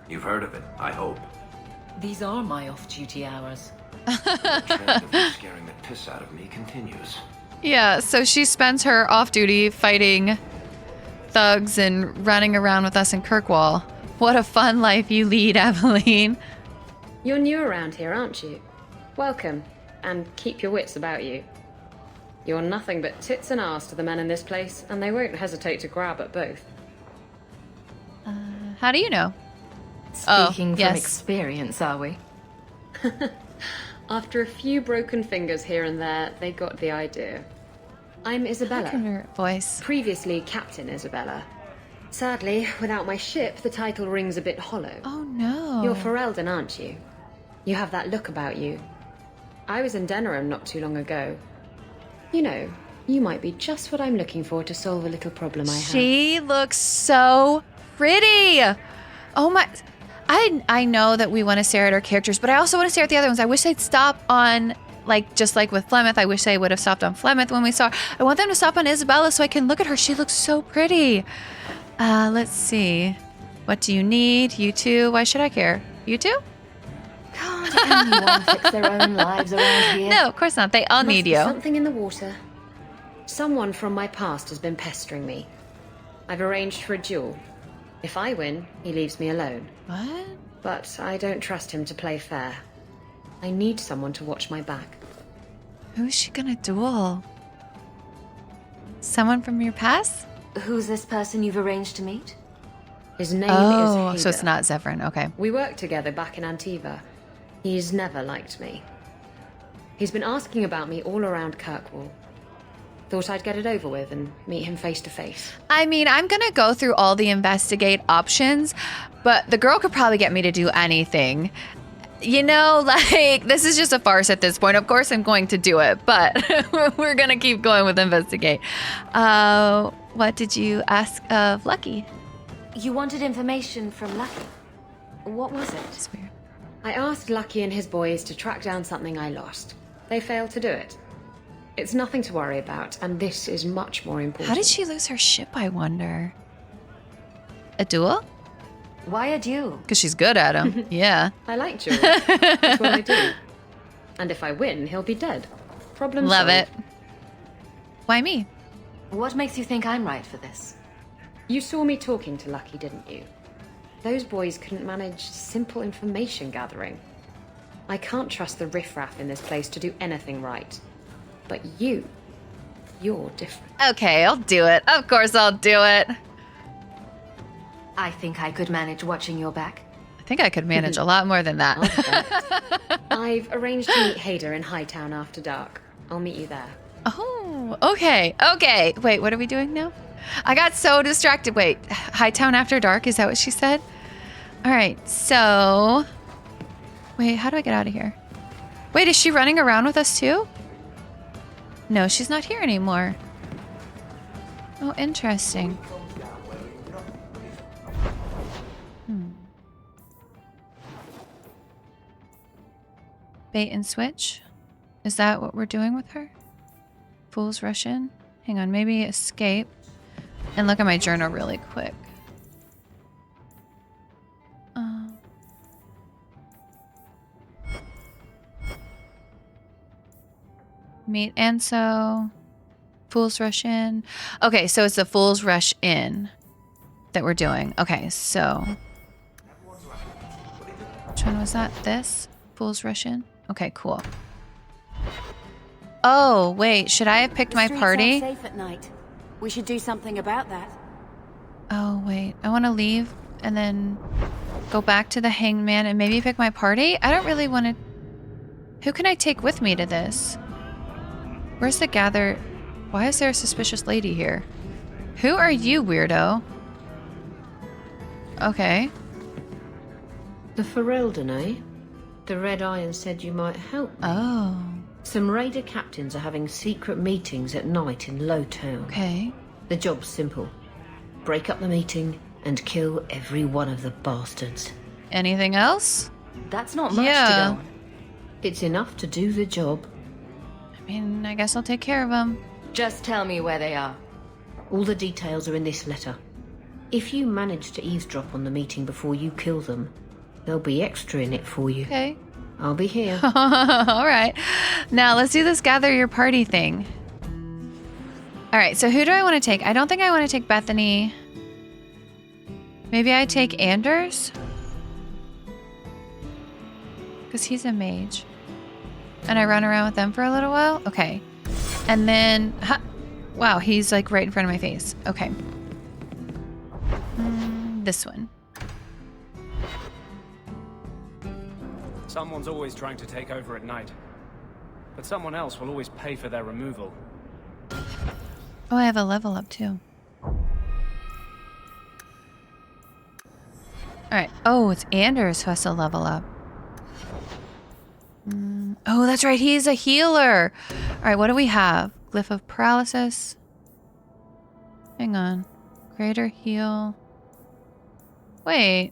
S3: You've heard of it, I hope.
S12: These are my off-duty hours.
S3: The trend of you scaring the piss out of me continues.
S1: Yeah, so she spends her off-duty fighting thugs and running around with us in Kirkwall. What a fun life you lead, Aveline.
S20: You're new around here, aren't you? Welcome, and keep your wits about you. You're nothing but tits and arse to the men in this place, and they won't hesitate to grab at both.
S1: How do you know?
S9: Speaking from experience, are we?
S20: After a few broken fingers here and there, they got the idea. I'm Isabella.
S1: Her voice.
S20: Previously Captain Isabella. Sadly, without my ship, the title rings a bit hollow.
S1: Oh no.
S20: You're Ferelden, aren't you? You have that look about you. I was in Denerim not too long ago. You know, you might be just what I'm looking for to solve a little problem I have.
S1: She looks so pretty. Oh my. I know that we want to stare at our characters, but I also want to stare at the other ones. I wish they'd stop on, just like with Flemeth, I wish they would have stopped on Flemeth when we saw her. I want them to stop on Isabella so I can look at her. She looks so pretty. Let's see. What do you need? You too? Why should I care? You too?
S9: Can't anyone fix their own lives around here?
S1: No, of course not. They all
S20: Must
S1: need
S20: be
S1: you.
S20: something in the water. Someone from my past has been pestering me. I've arranged for a duel. If I win, he leaves me alone.
S1: What?
S20: But I don't trust him to play fair. I need someone to watch my back.
S1: Who's she gonna duel? Someone from your past?
S9: Who's this person you've arranged to meet?
S20: His name
S1: Oh,
S20: is
S1: so it's
S20: Haigh.
S1: not Zevran. Okay.
S20: We worked together back in Antiva. He's never liked me. He's been asking about me all around Kirkwall. Thought I'd get it over with and meet him face to face.
S1: I mean, I'm gonna go through all the investigate options, but the girl could probably get me to do anything. You know, like, this is just a farce at this point. Of course I'm going to do it, but we're gonna keep going with investigate. What did you ask of Lucky?
S9: You wanted information from Lucky. What was it?
S1: It's weird.
S20: I asked Lucky and his boys to track down something I lost. They failed to do it. It's nothing to worry about, and this is much more important.
S1: How did she lose her ship, I wonder? A duel?
S9: Why a duel?
S1: Because she's good at them. Yeah.
S20: I like duels. That's what I do. And if I win, he'll be dead. Problem
S1: Love
S20: solved.
S1: it. Why me?
S9: What makes you think I'm right for this?
S20: You saw me talking to Lucky, didn't you? Those boys couldn't manage simple information gathering. I can't trust the riffraff in this place to do anything right. But you're different.
S1: Okay, I'll do it. Of course I'll do it.
S9: I think I could manage watching your back.
S1: I think I could manage a lot more than that.
S20: I've arranged to meet Haigh in Hightown after dark. I'll meet you there.
S1: Oh, okay. Okay. Wait, what are we doing now? I got so distracted. Wait, Hightown after dark? Is that what she said? All right, so... Wait, how do I get out of here? Wait, is she running around with us too? No, she's not here anymore. Oh, interesting. Bait and switch? Is that what we're doing with her? Fools rush in? Hang on, maybe escape. And look at my journal really quick. Meet Anso. Fools rush in. Okay, so it's the fools rush in that we're doing. Okay, so... Which one was that? This? Fools rush in? Okay, cool. Oh, wait. Should I have picked my party?
S2: Safe at night. We should do something about that.
S1: Oh, wait. I want to leave and then go back to the hangman and maybe pick my party? I don't really want to... Who can I take with me to this? Where's the gather? Why is there a suspicious lady here? Who are you, weirdo? Okay.
S6: The Ferelden, eh? The Red Iron said you might help me.
S1: Oh.
S6: Some raider captains are having secret meetings at night in Lowtown.
S1: Okay.
S6: The job's simple. Break up the meeting and kill every one of the bastards.
S1: Anything else?
S9: That's not much to go on.
S6: It's enough to do the job.
S1: I mean, I guess I'll take care of them.
S9: Just tell me where they are.
S6: All the details are in this letter. If you manage to eavesdrop on the meeting before you kill them, there'll be extra in it for you.
S1: Okay.
S6: I'll be here.
S1: All right. Now, let's do this gather your party thing. All right, so who do I want to take? I don't think I want to take Bethany. Maybe I take Anders? Because he's a mage. And I run around with them for a little while? Okay. And then... Wow, he's like right in front of my face. Okay. This one.
S19: Someone's always trying to take over at night. But someone else will always pay for their removal.
S1: Oh, I have a level up too. Alright. Oh, it's Anders who has to level up. Oh, that's right. He's a healer. Alright, what do we have? Glyph of paralysis. Hang on. Greater heal. Wait.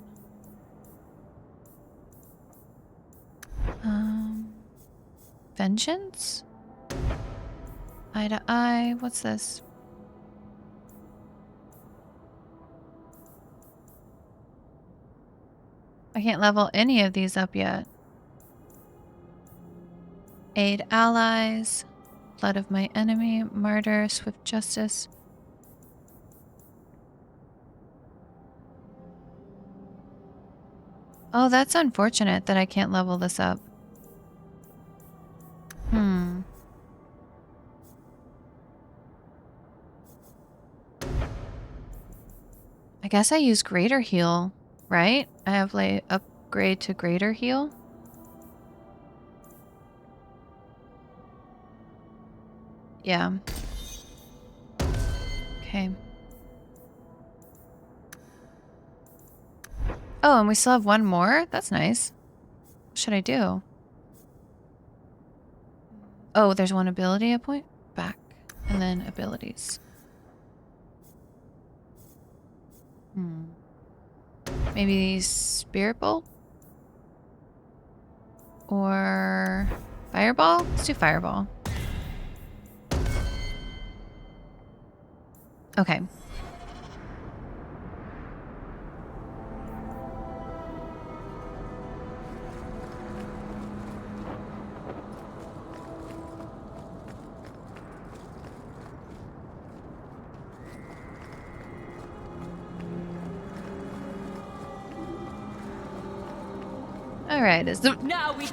S1: Vengeance? Eye to eye. What's this? I can't level any of these up yet. Aid allies. Blood of my enemy. Martyr. Swift justice. Oh, that's unfortunate that I can't level this up. I guess I use greater heal, right? I have like upgrade to greater heal. Yeah. Okay. Oh, and we still have one more? That's nice. What should I do? Oh, there's one ability at point? Back. And then abilities. Maybe Spirit Bolt? Or Fireball? Let's do Fireball. Okay. All right, is the
S4: now we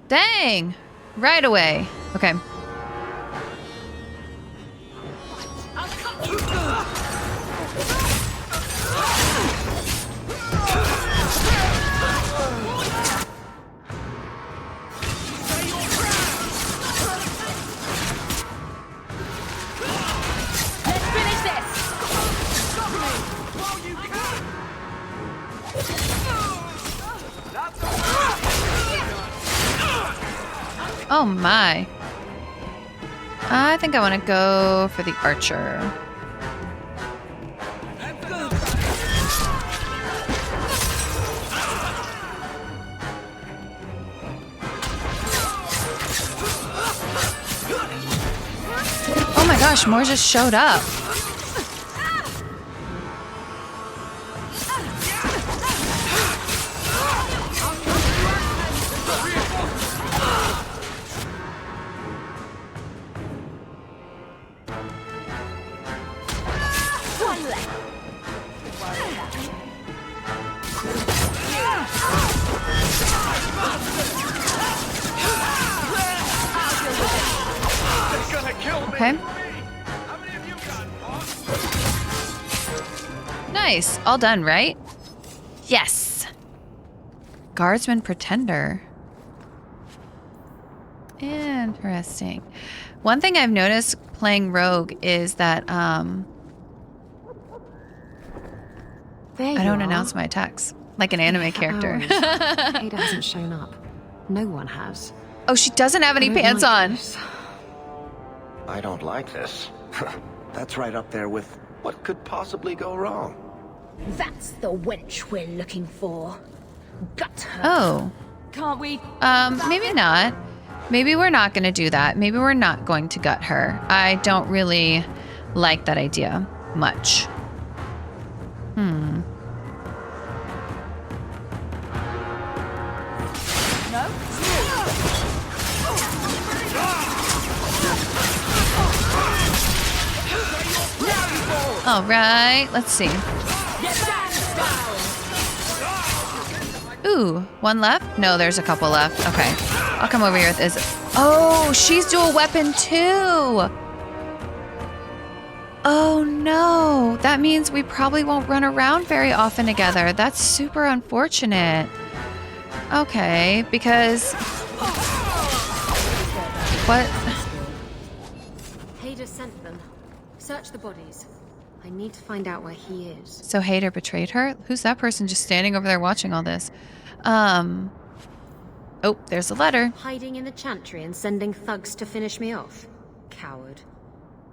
S1: dang right away. Okay. Oh my. I think I want to go for the archer. Oh my gosh, more just showed up. Okay. Nice. All done, right? Yes. Guardsman Pretender. Interesting. One thing I've noticed playing Rogue is that I don't announce my attacks like an anime character.
S20: Ada hasn't shown up. No one has.
S1: Oh, she doesn't have any pants on.
S3: I don't like this. That's right up there with what could possibly go wrong.
S6: That's the wench we're looking for. Gut her.
S1: Oh.
S4: Can't we?
S1: Maybe not. Maybe we're not going to do that. Maybe we're not going to gut her. I don't really like that idea much.
S4: No?
S1: All right, let's see. Ooh, one left? No, there's a couple left. Okay, I'll come over here with Isabella. Oh, she's dual weapon too. Oh no, that means we probably won't run around very often together. That's super unfortunate. Okay, because... What?
S20: Haigh sent them. Search the bodies. I need to find out where he is.
S1: So Haigh betrayed her? Who's that person just standing over there watching all this? Oh, there's a letter.
S20: Hiding in the Chantry and sending thugs to finish me off? Coward.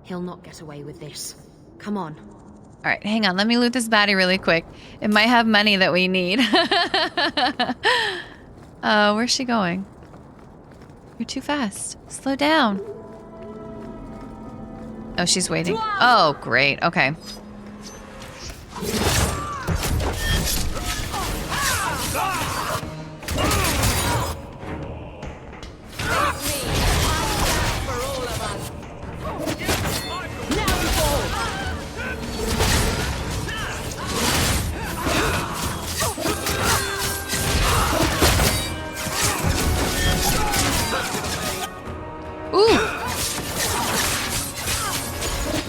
S20: He'll not get away with this. Come on.
S1: All right, hang on. Let me loot this baddie really quick. It might have money that we need. Where's she going? You're too fast. Slow down. Oh, she's waiting. Oh, great. Okay.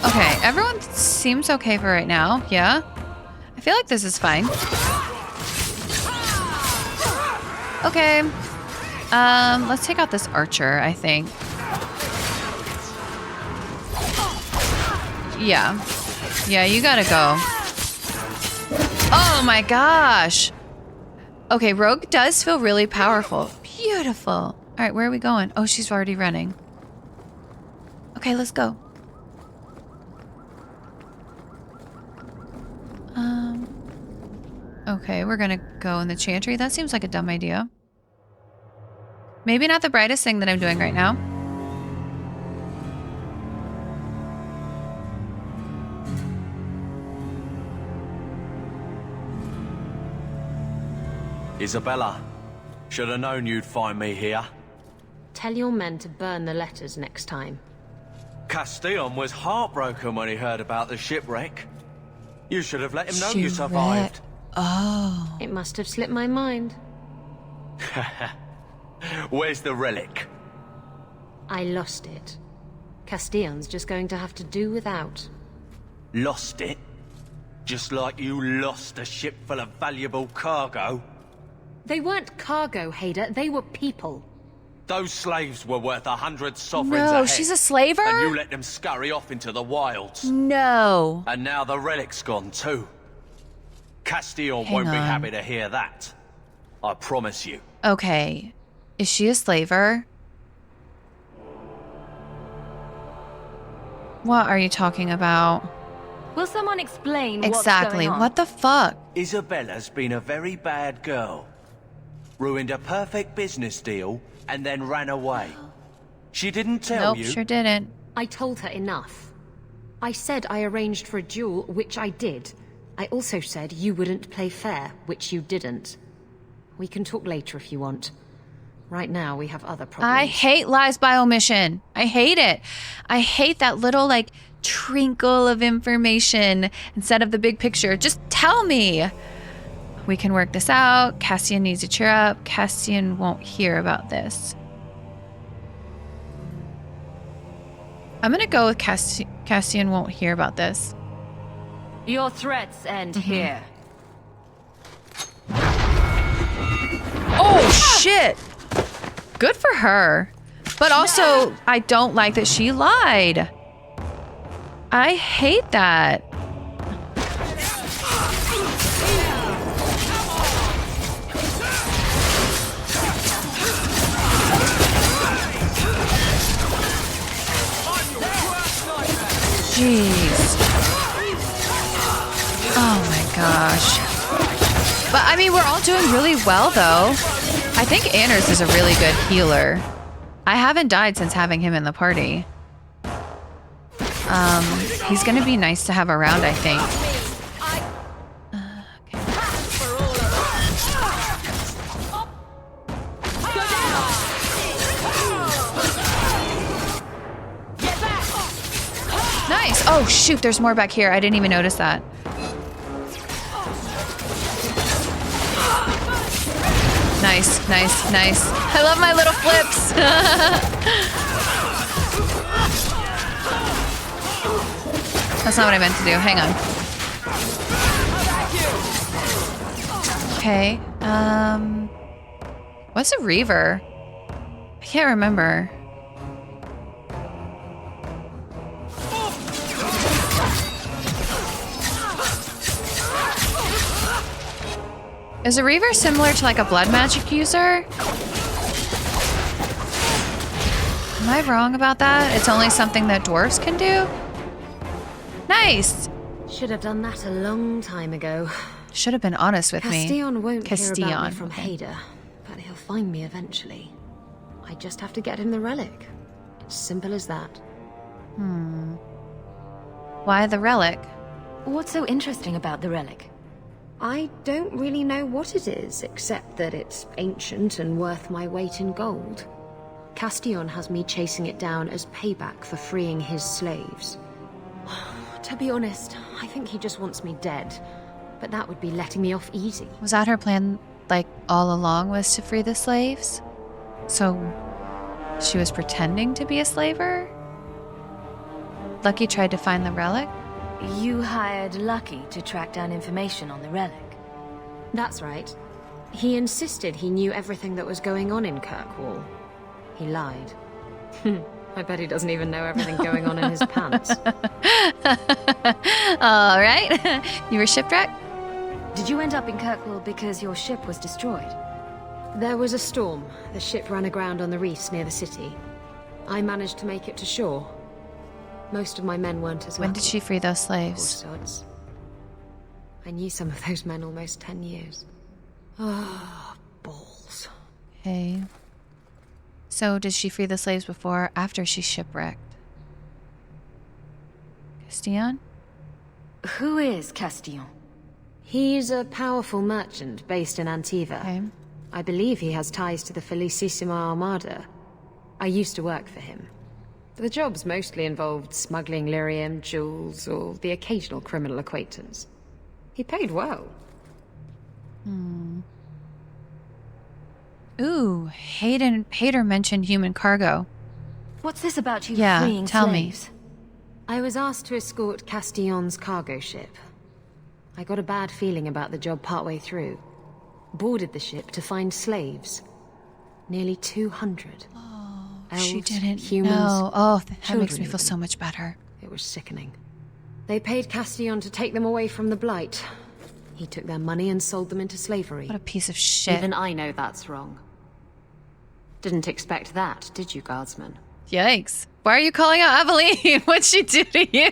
S1: Okay, everyone seems okay for right now. Yeah? I feel like this is fine. Okay. Let's take out this archer, I think. Yeah. Yeah, you gotta go. Oh my gosh! Okay, Rogue does feel really powerful. Beautiful. Alright, where are we going? Oh, she's already running. Okay, let's go. Okay, we're gonna go in the Chantry. That seems like a dumb idea. Maybe not the brightest thing that I'm doing right now.
S11: Isabella, should have known you'd find me here.
S6: Tell your men to burn the letters next time.
S11: Castillon was heartbroken when he heard about the shipwreck. You should have let him know you survived.
S1: Oh.
S6: It must have slipped my mind.
S11: Where's the relic?
S6: I lost it. Castillon's just going to have to do without.
S11: Lost it? Just like you lost a ship full of valuable cargo?
S6: They weren't cargo, Haida. They were people.
S11: Those slaves were worth 100 sovereigns a
S1: No,
S11: head,
S1: she's a slaver?
S11: and you let them scurry off into the wilds.
S1: No.
S11: And now the relic's gone too. Castillon
S1: Hang
S11: won't be
S1: on.
S11: happy to hear that. I promise you.
S1: Okay. Is she a slaver? What are you talking about?
S4: Will someone explain
S1: Exactly.
S4: what's going on?
S1: What the fuck?
S11: Isabella's been a very bad girl. Ruined a perfect business deal and then ran away. She didn't tell
S1: Nope,
S11: you.
S1: sure didn't.
S6: I told her enough. I said I arranged for a duel, which I did. I also said you wouldn't play fair, which you didn't. We can talk later if you want. Right now, we have other problems.
S1: I hate lies by omission. I hate it. I hate that little, like, trinkle of information instead of the big picture. Just tell me. We can work this out. Cassian needs to cheer up. Cassian won't hear about this. I'm gonna go with Cassian won't hear about this.
S4: Your threats end here.
S1: Oh, shit! Good for her. But also, I don't like that she lied. I hate that. Jeez. Oh my gosh. But I mean, we're all doing really well though. I think Anders is a really good healer. I haven't died since having him in the party. He's gonna be nice to have around, I think. Nice. Oh shoot, there's more back here. I didn't even notice that. Nice, nice, nice. I love my little flips. That's not what I meant to do. Hang on. Okay. What's a reaver? I can't remember. Is a reaver similar to like a blood magic user? Am I wrong about that? It's only something that dwarves can do? Nice!
S6: Should have done that a long time ago.
S1: Should have been honest with me.
S6: Castillon won't hear about me
S1: Castillon.
S6: from Haida, but he'll find me eventually. I just have to get him the relic. It's simple as that.
S1: Why the relic?
S4: What's so interesting about the relic?
S6: I don't really know what it is, except that it's ancient and worth my weight in gold. Castillon has me chasing it down as payback for freeing his slaves. To be honest, I think he just wants me dead. But that would be letting me off easy.
S1: Was that her plan, like, all along, was to free the slaves? So, she was pretending to be a slaver? Lucky tried to find the relic?
S2: You hired Lucky to track down information on the relic.
S6: That's right. He insisted he knew everything that was going on in Kirkwall. He lied. I bet he doesn't even know everything going on in his pants.
S1: All right. You were shipwrecked?
S2: Did you end up in Kirkwall because your ship was destroyed?
S6: There was a storm. The ship ran aground on the reefs near the city. I managed to make it to shore. Most of my men weren't as lucky.
S1: When did she free those slaves?
S6: Poor sods. I knew some of those men almost 10 years. Ah, balls.
S1: Okay. So, did she free the slaves before or after she shipwrecked? Castillon?
S2: Who is Castillon?
S6: He's a powerful merchant based in Antiva.
S1: Okay.
S6: I believe he has ties to the Felicissima Armada. I used to work for him. The jobs mostly involved smuggling lyrium, jewels, or the occasional criminal acquaintance. He paid well.
S1: Ooh, Hader mentioned human cargo.
S2: What's this about you
S1: Yeah,
S2: freeing
S1: tell
S2: slaves?
S1: me.
S6: I was asked to escort Castillon's cargo ship. I got a bad feeling about the job partway through. Boarded the ship to find slaves. Nearly 200. Elves,
S1: She didn't
S6: humans,
S1: know. Oh, that makes
S6: children
S1: me feel
S6: even.
S1: so much better.
S6: It was sickening. They paid Castillon to take them away from the Blight. He took their money and sold them into slavery.
S1: What a piece of shit.
S6: Even I know that's wrong. Didn't expect that, did you, guardsman?
S1: Yikes. Why are you calling out Aveline? What'd she do to you?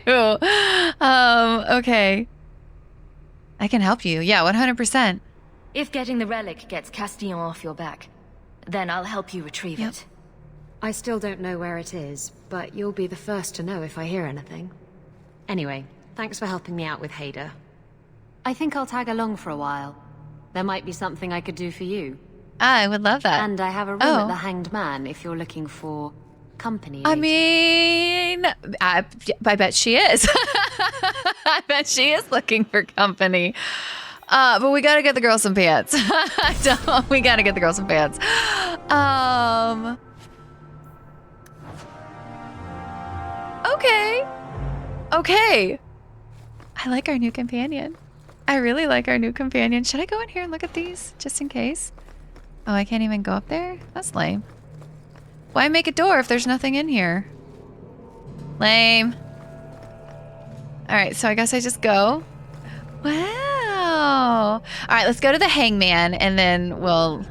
S1: Okay. I can help you. Yeah, 100%.
S2: If getting the relic gets Castillon off your back, then I'll help you retrieve it.
S6: I still don't know where it is, but you'll be the first to know if I hear anything. Anyway, thanks for helping me out with Hader. I think I'll tag along for a while. There might be something I could do for you.
S1: I would love that.
S6: And I have a room at the Hanged Man if you're looking for company.
S1: I mean, I bet she is. I bet she is looking for company. But we gotta get the girl some pants. We gotta get the girl some pants. Okay. Okay. I like our new companion. I really like our new companion. Should I go in here and look at these just in case? Oh, I can't even go up there? That's lame. Why make a door if there's nothing in here? Lame. Alright, so I guess I just go. Wow. Alright, let's go to the hangman and then we'll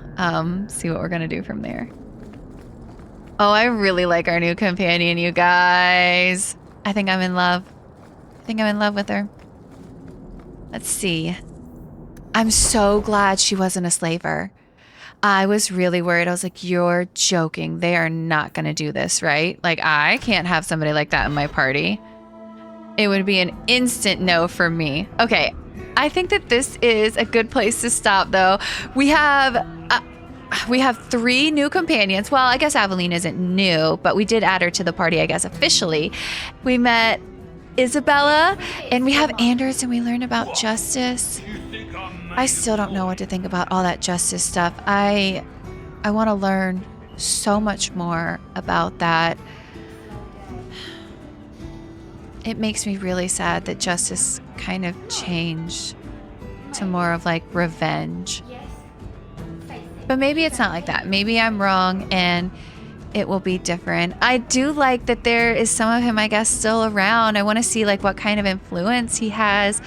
S1: see what we're gonna do from there. Oh, I really like our new companion, you guys. I think I'm in love. I think I'm in love with her. Let's see. I'm so glad she wasn't a slaver. I was really worried. I was like, you're joking. They are not going to do this, right? Like, I can't have somebody like that in my party. It would be an instant no for me. Okay, I think that this is a good place to stop, though. We have 3 new companions. Well, I guess Aveline isn't new, but we did add her to the party, I guess, officially. We met Isabella, and we have Anders, and we learn about justice. I still don't know what to think about all that justice stuff. I want to learn so much more about that. It makes me really sad that justice kind of changed to more of like revenge. But maybe it's not like that. Maybe I'm wrong and it will be different. I do like that there is some of him, I guess, still around. I want to see like what kind of influence he has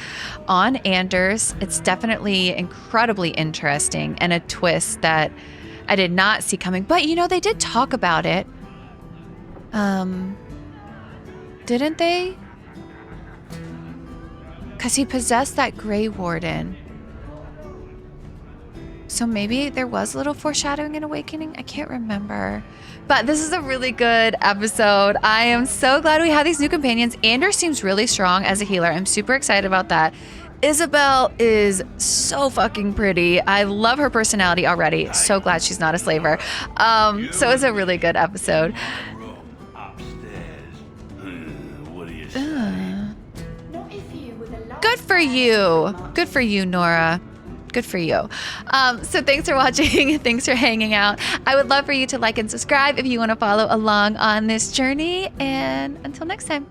S1: on Anders. It's definitely incredibly interesting and a twist that I did not see coming. But you know, they did talk about it. Didn't they? Because he possessed that Grey Warden. So maybe there was a little foreshadowing and awakening. I can't remember. But this is a really good episode. I am so glad we have these new companions. Anders seems really strong as a healer. I'm super excited about that. Isabel is so fucking pretty. I love her personality already. So glad she's not a slaver. So it's a really good episode. Good for you. Good for you, Nora. Good for you. So thanks for watching. Thanks for hanging out. I would love for you to like and subscribe if you want to follow along on this journey. And until next time.